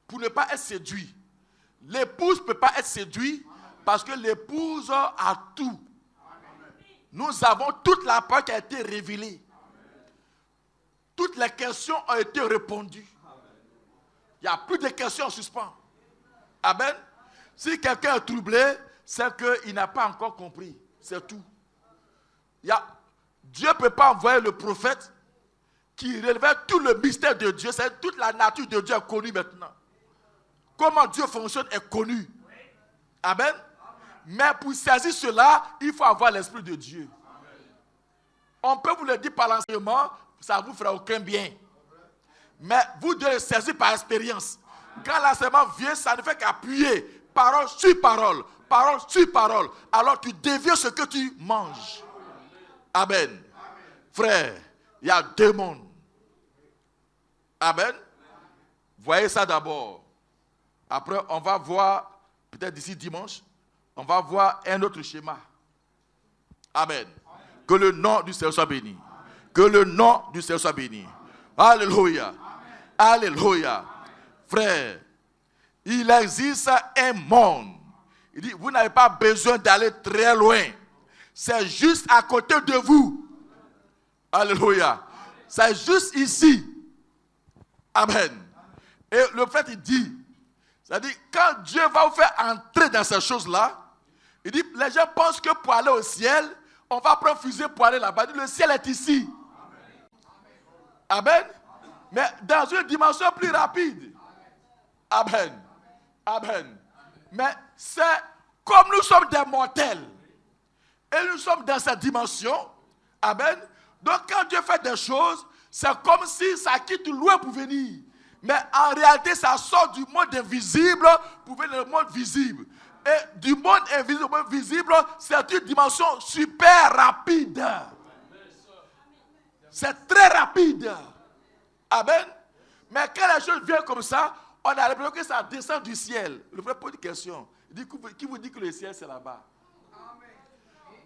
Pour ne pas être séduit. L'épouse ne peut pas être séduite parce que l'épouse a tout. Nous avons toute la parole qui a été révélée. Toutes les questions ont été répondues. Il n'y a plus de questions en suspens. Amen. Si quelqu'un est troublé, c'est qu'il n'a pas encore compris. C'est tout. Dieu ne peut pas envoyer le prophète qui révèle tout le mystère de Dieu. C'est toute la nature de Dieu est connue maintenant. Comment Dieu fonctionne est connu. Amen. Mais pour saisir cela, il faut avoir l'Esprit de Dieu. On peut vous le dire par l'enseignement, ça ne vous fera aucun bien. Mais vous devez le saisir par expérience. Quand l'enseignement vient, ça ne fait qu'appuyer parole sur parole, parole sur parole. Alors tu deviens ce que tu manges. Amen. Frère, il y a deux mondes. Amen. Voyez ça d'abord. Après, on va voir, peut-être d'ici dimanche, on va voir un autre schéma. Amen. Que le nom du Seigneur soit béni. Que le nom du Seigneur soit béni. Alléluia. Alléluia. Frère, il existe un monde. Il dit, vous n'avez pas besoin d'aller très loin. C'est juste à côté de vous. Alléluia. C'est juste ici. Amen. Et le fait, il dit, c'est-à-dire, quand Dieu va vous faire entrer dans ces choses-là, il dit, les gens pensent que pour aller au ciel, on va prendre fusée pour aller là-bas. Il dit, le ciel est ici. Amen. Mais dans une dimension plus rapide. Amen. Amen. Mais c'est comme nous sommes des mortels. Et nous sommes dans cette dimension. Amen. Donc quand Dieu fait des choses, c'est comme si ça quitte loin pour venir. Mais en réalité, ça sort du monde invisible pour venir dans le monde visible. Et du monde invisible au monde visible, c'est une dimension super rapide. C'est très rapide. Amen. Mais quand les choses viennent comme ça, on a l'impression que ça descend du ciel. Le frère pose une question. Il dit, qui vous dit que le ciel c'est là-bas?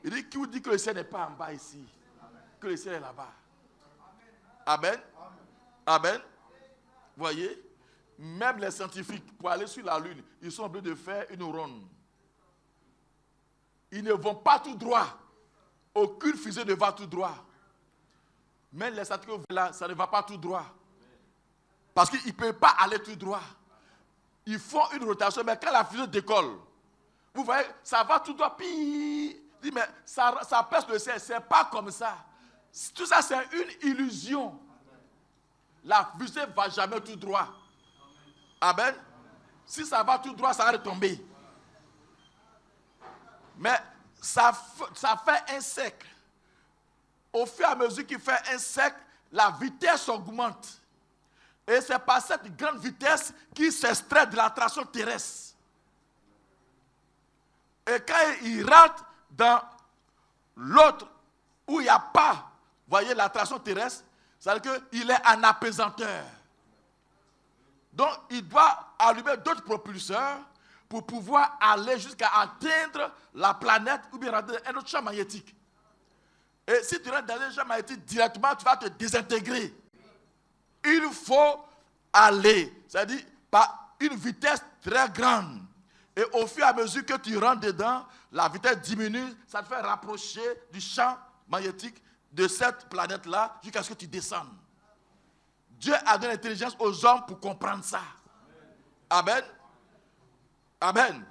Il dit, qui vous dit que le ciel n'est pas en bas ici? Que le ciel est là-bas. Amen. Amen. Voyez, même les scientifiques, pour aller sur la Lune, ils sont obligés de faire une ronde. Ils ne vont pas tout droit. Aucune fusée ne va tout droit. Même les satellites là, ça ne va pas tout droit. Parce qu'ils ne peuvent pas aller tout droit. Ils font une rotation, mais quand la fusée décolle, vous voyez, ça va tout droit, puis mais ça perce le ciel. C'est pas comme ça. Tout ça, c'est une illusion. La fusée ne va jamais tout droit. Amen. Si ça va tout droit, ça va retomber. Mais ça fait un cercle. Au fur et à mesure qu'il fait un cercle, la vitesse augmente. Et c'est par cette grande vitesse qu'il s'extrait de l'attraction terrestre. Et quand il rentre dans l'autre où il n'y a pas, voyez, l'attraction terrestre, c'est-à-dire qu'il est en apesanteur. Donc, il doit allumer d'autres propulseurs pour pouvoir aller jusqu'à atteindre la planète ou bien rentrer dans un autre champ magnétique. Et si tu rentres dans un champ magnétique directement, tu vas te désintégrer. Il faut aller, c'est-à-dire par une vitesse très grande. Et au fur et à mesure que tu rentres dedans, la vitesse diminue, ça te fait rapprocher du champ magnétique de cette planète-là jusqu'à ce que tu descendes. Dieu a donné l'intelligence aux hommes pour comprendre ça. Amen. Amen.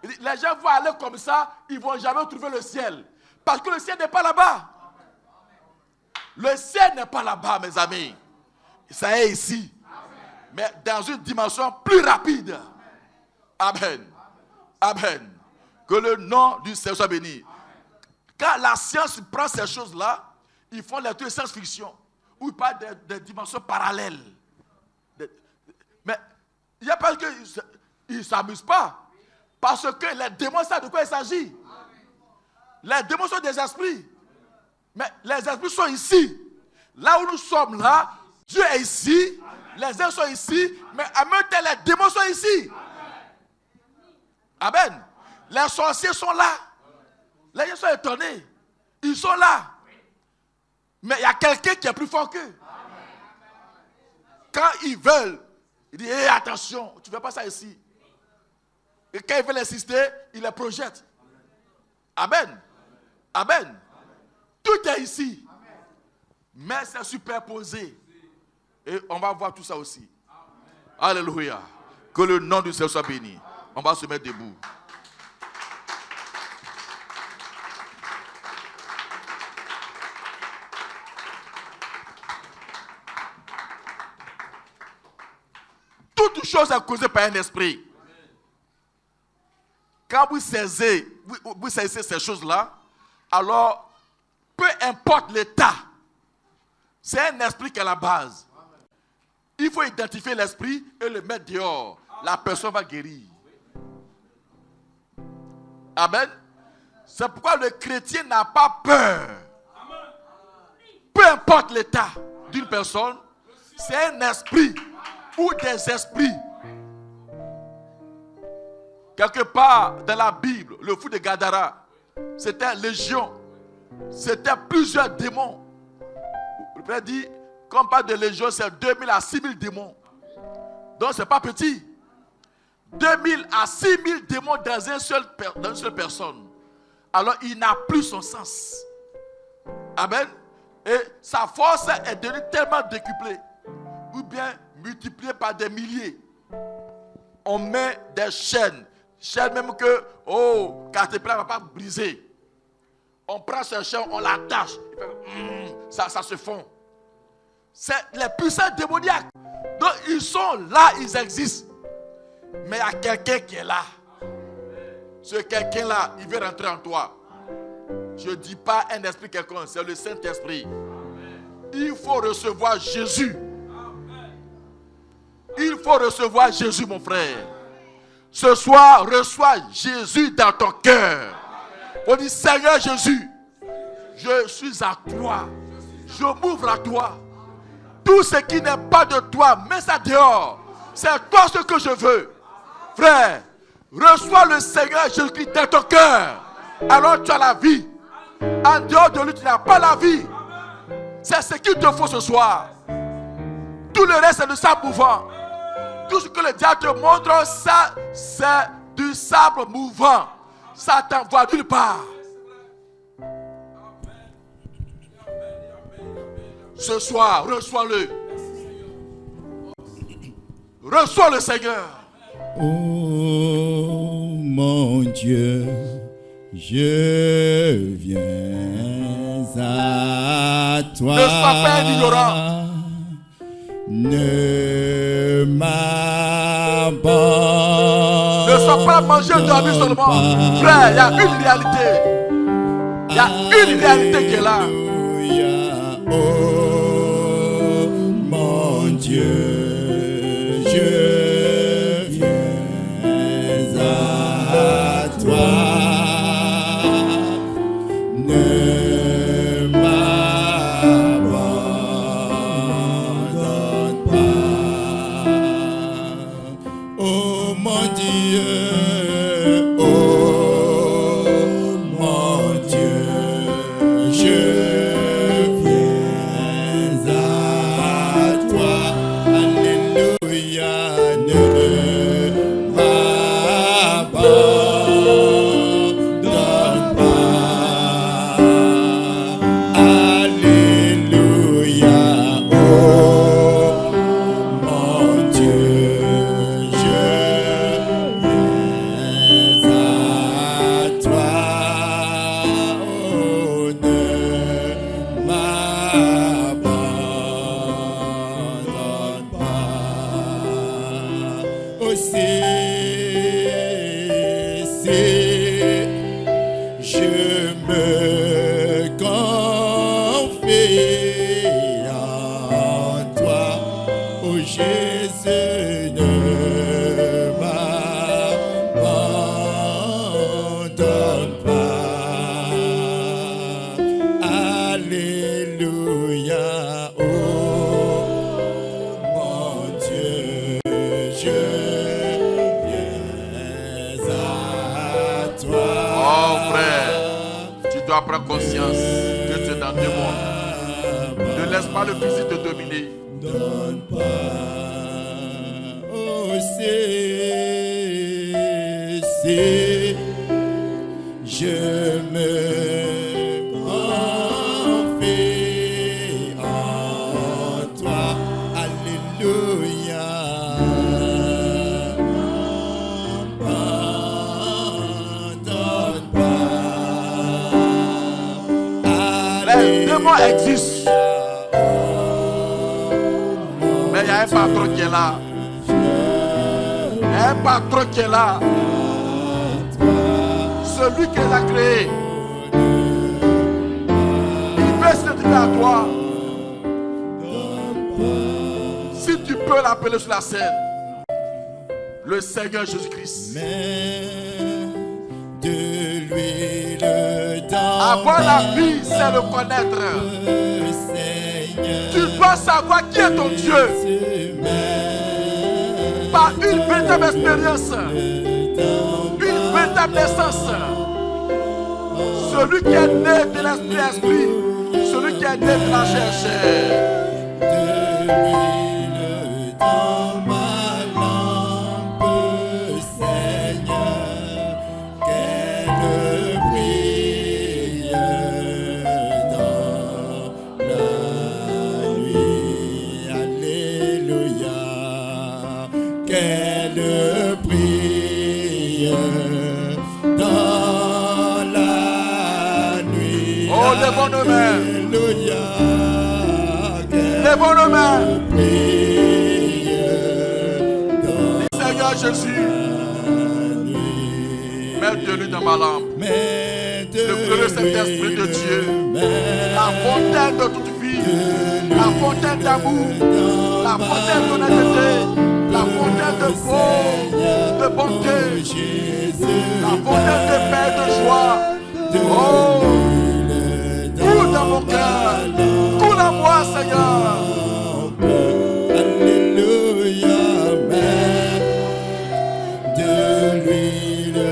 Les gens vont aller comme ça, ils ne vont jamais trouver le ciel. Parce que le ciel n'est pas là-bas. Le ciel n'est pas là-bas, mes amis. Ça est ici. Mais dans une dimension plus rapide. Amen. Amen. Que le nom du Seigneur soit béni. Quand la science prend ces choses-là, ils font les deux science-fiction. Où ils parlent de dimensions parallèles. Mais il n'y a pas que ils ne s'amusent pas. Parce que les démons savent de quoi il s'agit. Les démons sont des esprits. Mais les esprits sont ici. Là où nous sommes là, Dieu est ici. Les anges sont ici. Mais en même temps, les démons sont ici. Amen. Les sorciers sont là. Les gens sont étonnés. Ils sont là. Mais il y a quelqu'un qui est plus fort qu'eux. Quand ils veulent, il dit, hey, attention, tu ne fais pas ça ici. Et quand ils veulent insister, ils les projettent. Amen. Amen. Tout est ici. Mais c'est superposé. Et on va voir tout ça aussi. Alléluia. Que le nom du Seigneur soit béni. On va se mettre debout. Toute chose est causée par un esprit. Quand vous saisissez ces choses-là, alors, peu importe l'état, c'est un esprit qui est la base. Il faut identifier l'esprit et le mettre dehors. La personne va guérir. Amen. C'est pourquoi le chrétien n'a pas peur. Peu importe l'état d'une personne, c'est un esprit ou des esprits. Quelque part dans la Bible, le fou de Gadara, c'était légion. C'était plusieurs démons. Le Père dit, quand on parle de légion, c'est 2000 à 6000 démons. Donc ce n'est pas petit. 2000 à 6000 démons dans une seule personne. Alors il n'a plus son sens. Amen. Et sa force est devenue tellement décuplée. Ou bien multipliée par des milliers. On met des chaînes. Chaînes même que, Caterpillar ne va pas briser. On prend ce chaîne, on l'attache. Ça se fond. C'est les puissants démoniaques. Donc ils sont là, ils existent. Mais il y a quelqu'un qui est là. Ce quelqu'un-là, il veut rentrer en toi. Je ne dis pas un esprit quelconque, c'est le Saint-Esprit. Il faut recevoir Jésus. Il faut recevoir Jésus, mon frère. Ce soir, reçois Jésus dans ton cœur. On dit, Seigneur Jésus, je suis à toi. Je m'ouvre à toi. Tout ce qui n'est pas de toi, mets ça dehors. C'est toi ce que je veux. Frère, reçois le Seigneur Jésus-Christ dans ton cœur. Alors tu as la vie. En dehors de lui, tu n'as pas la vie. C'est ce qu'il te faut ce soir. Tout le reste, c'est du sable mouvant. Tout ce que le diable te montre, ça, c'est du sable mouvant. Ça t'envoie nulle part. Ce soir, reçois-le. Reçois le Seigneur. Oh mon Dieu, je viens à toi. Ne sois pas ignorant. Ne m'abandonne. Ne sois pas manger de la vie seulement. Frère, il y a une réalité. Il y a une réalité qui est là. Oh mon Dieu, je viens à toi. Ne m'abandonne pas. Oh mon Dieu, oh mon Dieu, je viens à toi. Alléluia, ne m'abandonne pas. Alléluia, oh mon Dieu, je viens à toi. Oh, ne m'abandonne pas. Aussi, si je me confie en toi, oh Jésus, ne m'abandonne pas. Alléluia, oh mon Dieu, je viens à toi. Oh frère, tu dois prendre conscience que tu es dans deux mondes. Ne laisse pas le physique te dominer. Donne pas, oh c'est Jésus, je me confie en toi. Alléluia. Abandonne pas. Les démons existent. Mais il y a un patron qui est là. Il y a un patron qui est là. Celui qui les a créés. Il veut se dire à toi. Si tu peux l'appeler sur la scène. Le Seigneur Jésus-Christ. De l'huile dans Avoir la vie, c'est le connaître. Tu dois savoir qui est ton Dieu. Par une véritable expérience. Une véritable naissance. Celui qui est né de l'esprit, celui qui est né de la chair. de l'huile dans ma lampe, Seigneur, qu'elle brille dans la nuit. Alléluia, qu'elle brille dans la nuit. Oh, lèvons nos mains. Alléluia. Lèvons nos mains. Brille dans Seigneur Jésus, mets de l'huile dans ma lampe. Le glorieux Saint-Esprit de Dieu, la fontaine de toute vie, la fontaine d'amour, la fontaine d'honnêteté, la fontaine de bonté, la fontaine de paix, de joie. Oh, coule dans mon cœur, coule en moi, Seigneur. Alléluia, mets de l'huile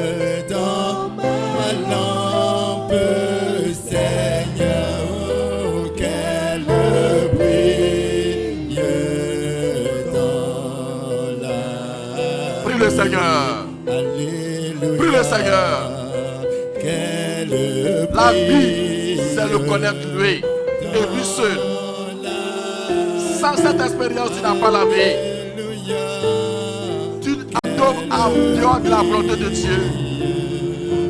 dans ma lampe, Seigneur, qu'elle brille dans la Prie le Seigneur, Alléluia. prie le Seigneur. Qu'elle La vie, c'est le connaître lui et lui seul. Sans cette expérience, tu n'as pas la vie. Tu adores en dehors de la volonté de Dieu.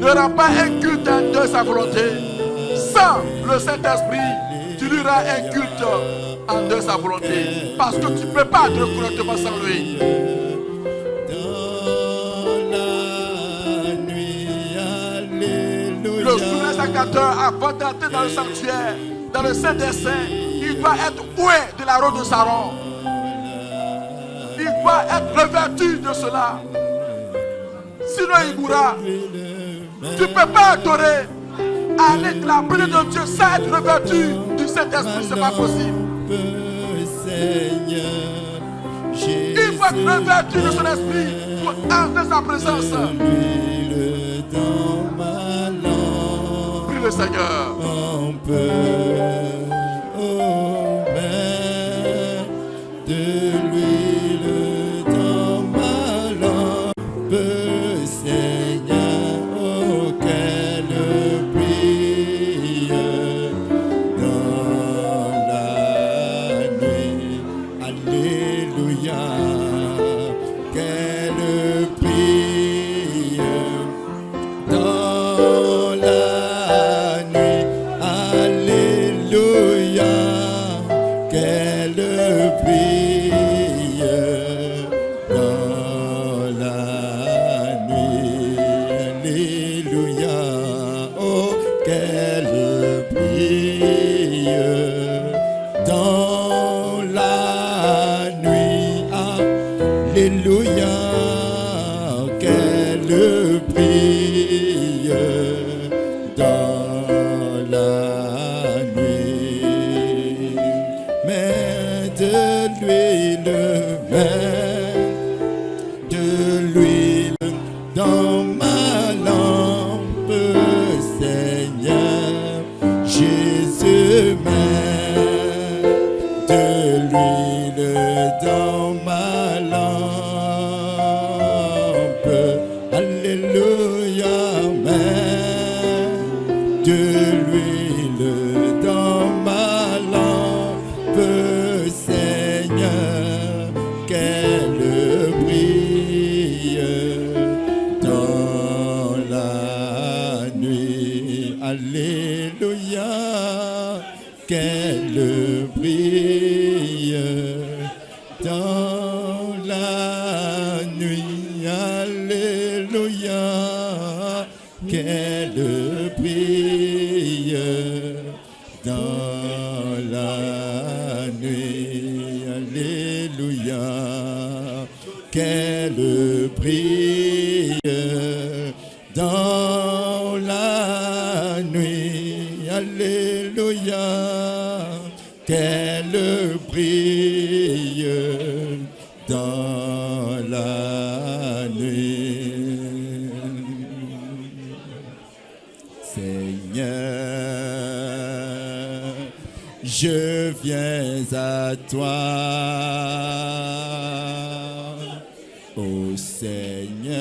Ne rends pas un culte en dehors de sa volonté. Sans le Saint-Esprit, tu lui rends un culte en dehors de sa volonté. Parce que tu ne peux pas adorer correctement sans lui. Le souverain sacrificateur, avant d'entrer dans le sanctuaire, dans le Saint des Saints, il doit être oué de la robe de Saron. Il doit être revêtu de cela. Sinon il mourra. Tu ne peux pas adorer, aller de la présence de Dieu sans être revêtu du Saint-Esprit, ce n'est pas possible. Il faut être revêtu de son esprit pour entrer dans sa présence. Prie le Seigneur. On peut, oh, mettre de l'huile dans ma lampe, Seigneur, oh, qu'elle brille dans la nuit. Alléluia, qu'elle brille dans la nuit. Alléluia, qu'elle brille dans la nuit. Alléluia, oh, qu'elle brille dans la nuit. Alléluia, qu'elle brille dans la nuit. Mets de l'huile, dans ma lampe, Seigneur, de l'huile dans ma lampe, Seigneur, qu'elle brille dans la nuit. Alléluia, qu'elle brille dans la nuit. Alléluia, qu'elle brille dans la nuit. Alléluia, qu'elle brille dans la nuit. Alléluia, qu'elle brille dans la nuit. Seigneur, je viens à toi. Ô Seigneur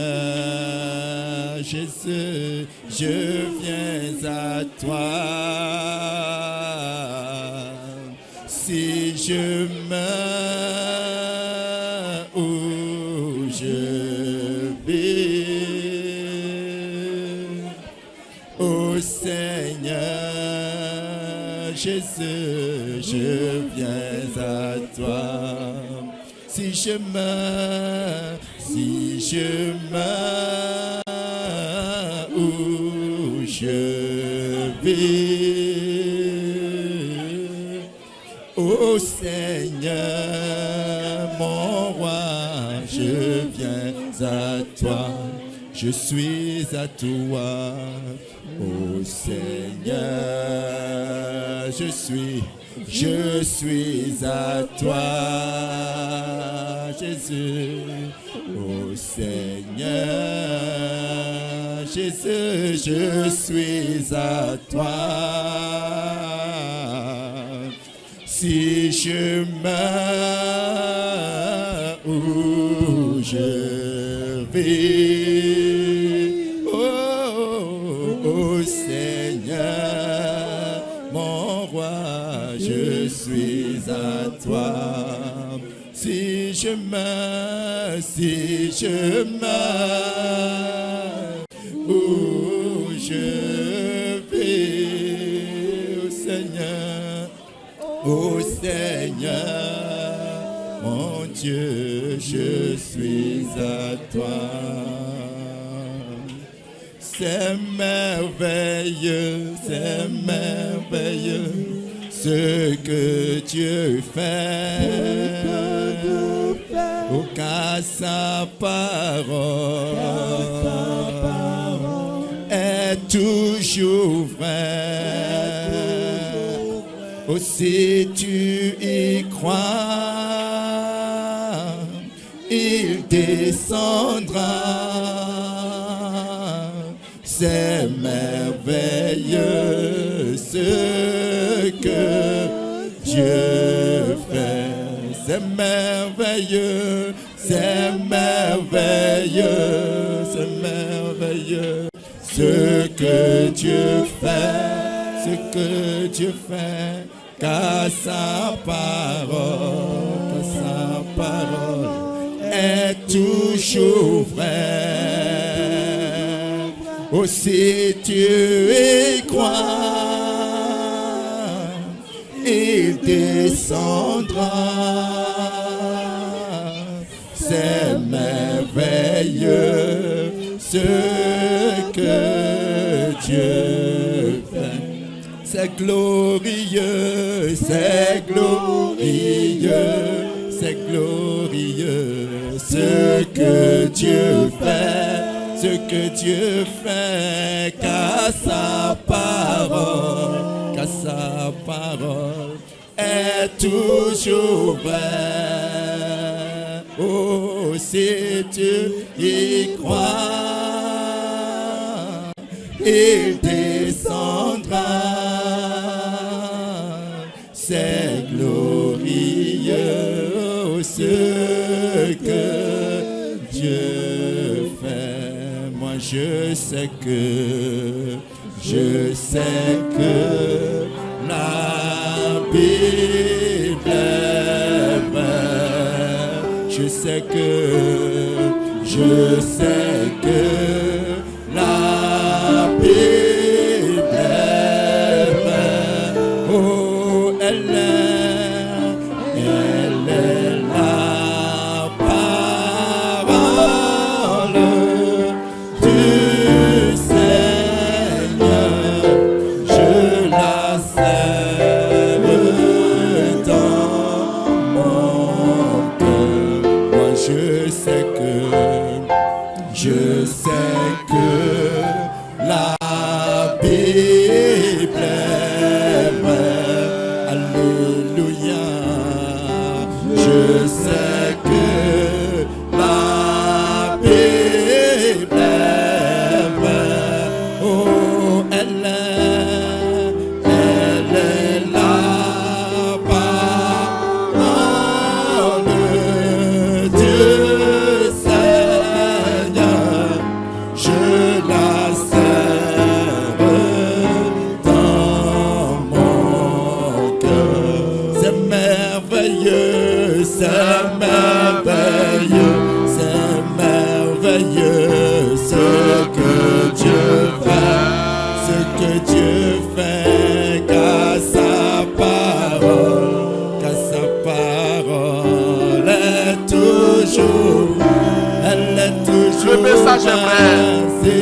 Jésus, je viens à toi. Si je meurs ou je vis, ô Seigneur Jésus, je viens à toi. Si je meurs ou je vis, ô Seigneur, mon roi, je viens à toi, je suis à toi, ô Seigneur, je suis à toi, Jésus, ô Seigneur, Jésus, je suis à toi. Si je meurs ou je vis, oh Seigneur, mon roi, je suis à toi. Si je meurs ou je vis, oh Seigneur, ô Seigneur, mon Dieu, je suis à toi. C'est merveilleux, ce que Dieu fait. Oh, car sa parole est toujours vraie. Oh, si tu y crois, il descendra. C'est merveilleux ce que Dieu fait. C'est merveilleux, ce que Dieu fait, car sa parole est toujours vraie. Oh, si tu y crois, il descendra. C'est merveilleux ce que Dieu fait. C'est glorieux, ce que Dieu fait, car sa parole est toujours vraie. Oh, si tu y crois, il descendra. C'est glorieux ce que Dieu fait. Moi je sais que Je sais que la Bible est vraie. Je sais que la Bible est vraie. Oh, elle est la parole du Seigneur. Je la sème dans mon cœur. Moi je sais que la Bible est vraie. Alléluia. Je sais que la Bible est vraie. Oh, elle est la parole du Seigneur. Je la sème dans mon cœur. C'est merveilleux, c'est merveilleux, c'est merveilleux ce que Dieu fait, car sa parole est toujours, elle est toujours. Le message est vrai. Si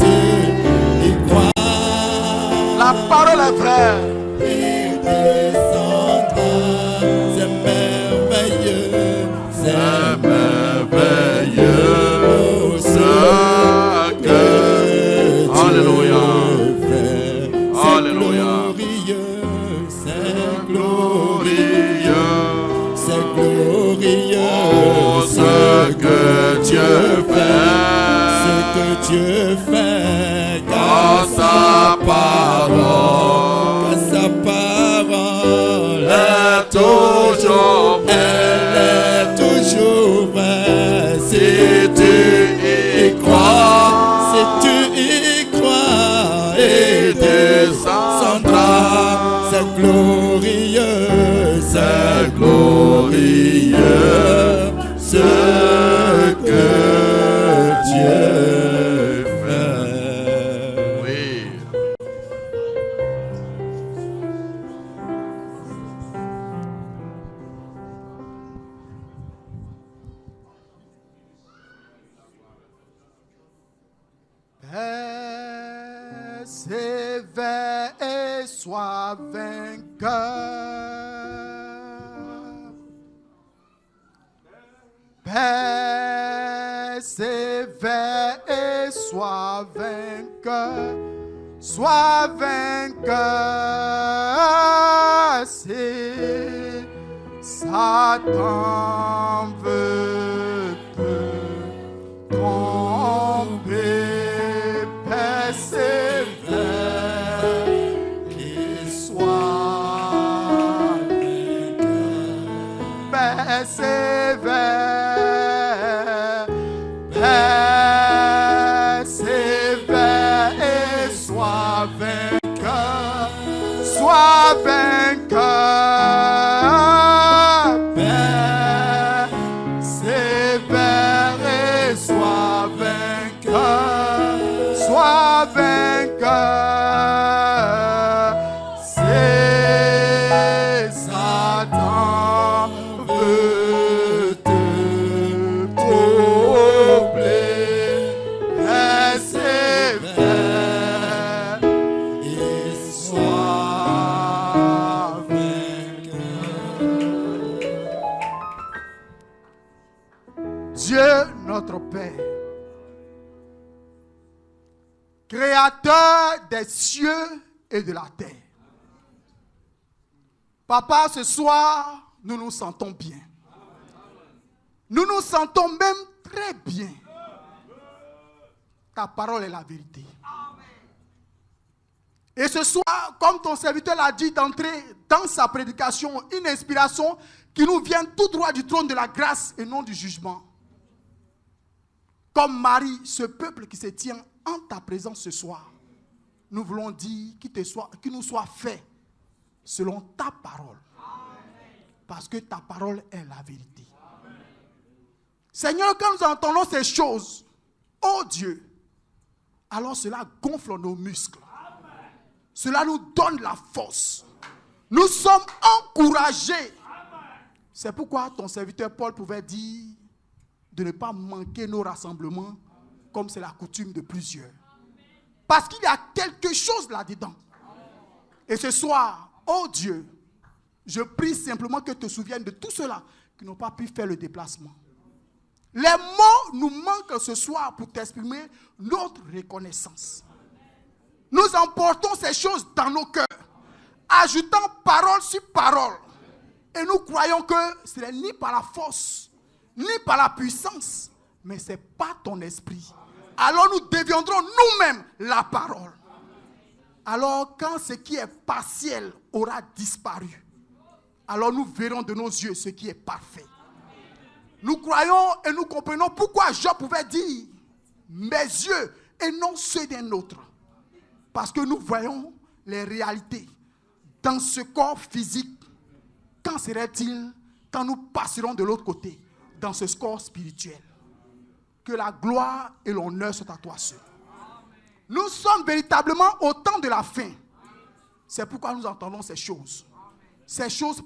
tu y crois, La parole est vraie. il descendra. C'est merveilleux, c'est merveilleux. Oh, ce que Alléluia. Dieu fait. C'est Alléluia. glorieux, c'est glorieux, c'est glorieux. Oh, ce que Dieu Ce que Dieu fait, car sa parole est toujours, elle est toujours vraie. Si tu y crois, il descendra. C'est glorieux, c'est glorieux, ce que Dieu fait. Oui. Persévère et sois vainqueur. Persévère et sois vainqueur. Sois vainqueur. Si Satan veut te tromper, persévère et sois vainqueur. Persévère, persévère et sois vainqueur. Sois vainqueur. Persévère et sois vainqueur. Sois vainqueur. C'est Satan veut te troubler. Persévère et sois vainqueur. Dieu notre Père, Créateur des cieux et de la terre. Papa, ce soir, nous nous sentons bien. Nous nous sentons même très bien. Ta parole est la vérité. Et ce soir, comme ton serviteur l'a dit d'entrer dans sa prédication, une inspiration qui nous vient tout droit du trône de la grâce et non du jugement. Comme Marie, ce peuple qui se tient en ta présence ce soir. nous voulons dire qu'il nous soit fait selon ta parole. Parce que ta parole est la vérité. Seigneur, quand nous entendons ces choses, oh Dieu, alors cela gonfle nos muscles. Cela nous donne la force. Nous sommes encouragés. C'est pourquoi ton serviteur Paul pouvait dire de ne pas manquer nos rassemblements comme c'est la coutume de plusieurs. Parce qu'il y a quelque chose là-dedans. Et ce soir, oh Dieu, je prie simplement que tu te souviennes de tous ceux-là qui n'ont pas pu faire le déplacement. Les mots nous manquent ce soir pour t'exprimer notre reconnaissance. Nous emportons ces choses dans nos cœurs, ajoutant parole sur parole. Et nous croyons que ce n'est ni par la force, ni par la puissance, mais c'est par ton esprit. Alors nous deviendrons nous-mêmes la parole. Alors quand ce qui est partiel aura disparu, alors nous verrons de nos yeux ce qui est parfait. Nous croyons et nous comprenons pourquoi Job pouvait dire mes yeux et non ceux d'un autre. Parce que nous voyons les réalités dans ce corps physique. Qu'en serait-il quand nous passerons de l'autre côté, dans ce corps spirituel? Que la gloire et l'honneur soient à toi seul. Nous sommes véritablement au temps de la fin. C'est pourquoi nous entendons ces choses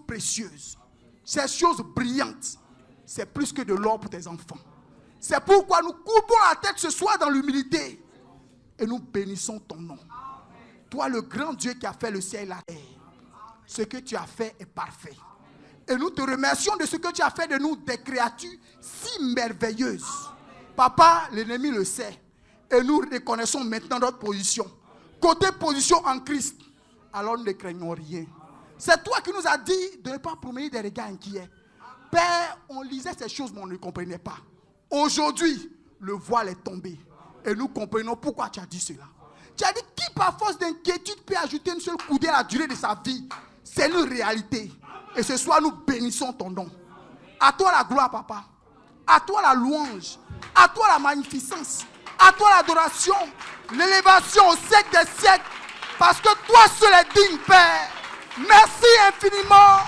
précieuses, ces choses brillantes. C'est plus que de l'or pour tes enfants. C'est pourquoi nous coupons la tête ce soir dans l'humilité et nous bénissons ton nom. Toi, le grand Dieu qui a fait le ciel et la terre, ce que tu as fait est parfait. Et nous te remercions de ce que tu as fait de nous, des créatures si merveilleuses. Papa, l'ennemi le sait. Et nous reconnaissons maintenant notre position. Côté position en Christ, alors nous ne craignons rien. C'est toi qui nous as dit de ne pas promener des regards inquiets. Père, on lisait ces choses, mais on ne comprenait pas. Aujourd'hui, le voile est tombé. Et nous comprenons pourquoi tu as dit cela. Tu as dit, qui par force d'inquiétude peut ajouter une seule coudée à la durée de sa vie? C'est une réalité. Et ce soir, nous bénissons ton nom. À toi la gloire, papa. À toi la louange. À toi la magnificence. À toi l'adoration. L'élévation au siècle des siècles. Parce que toi seul est digne, Père. Merci infiniment.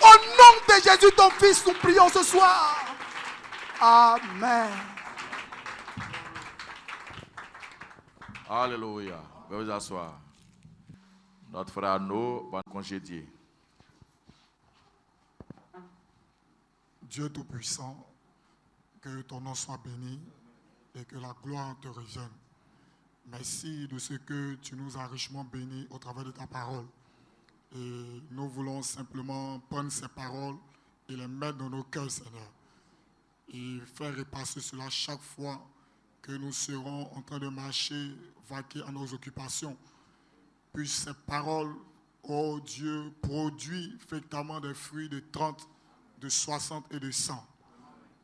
Au nom de Jésus, ton Fils, nous prions ce soir. Amen. Alléluia. Veuillez vous asseoir. Notre frère Arnaud va nous congédier. Dieu Tout-Puissant, que ton nom soit béni et que la gloire te revienne. Merci de ce que tu nous as richement bénis au travers de ta parole. Et nous voulons simplement prendre ces paroles et les mettre dans nos cœurs, Seigneur. Et faire repasser cela chaque fois que nous serons en train de marcher, vaquer à nos occupations. Puissent ces paroles, ô Dieu, produire effectivement des fruits de 30, de 60 et de 100.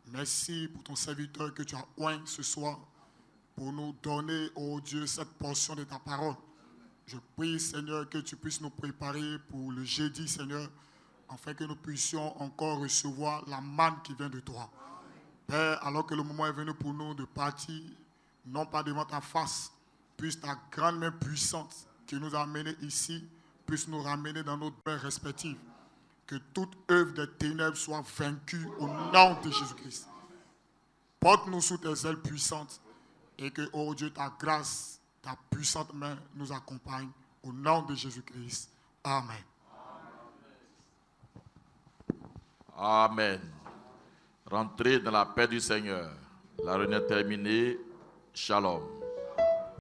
Merci pour ton serviteur que tu as oint ce soir pour nous donner, ô Dieu, cette portion de ta parole. Je prie, Seigneur, que tu puisses nous préparer pour le jeudi, Seigneur, afin que nous puissions encore recevoir la manne qui vient de toi. Père, alors que le moment est venu pour nous de partir, non pas devant ta face, puisse ta grande main puissante qui nous a amenés ici, puisse nous ramener dans nos demeures respectives. Que toute œuvre des ténèbres soit vaincue au nom de Jésus-Christ. Porte-nous sous tes ailes puissantes et que, oh Dieu, ta grâce, ta puissante main nous accompagne au nom de Jésus-Christ. Amen. Amen. Rentrez dans la paix du Seigneur. La réunion est terminée. Shalom.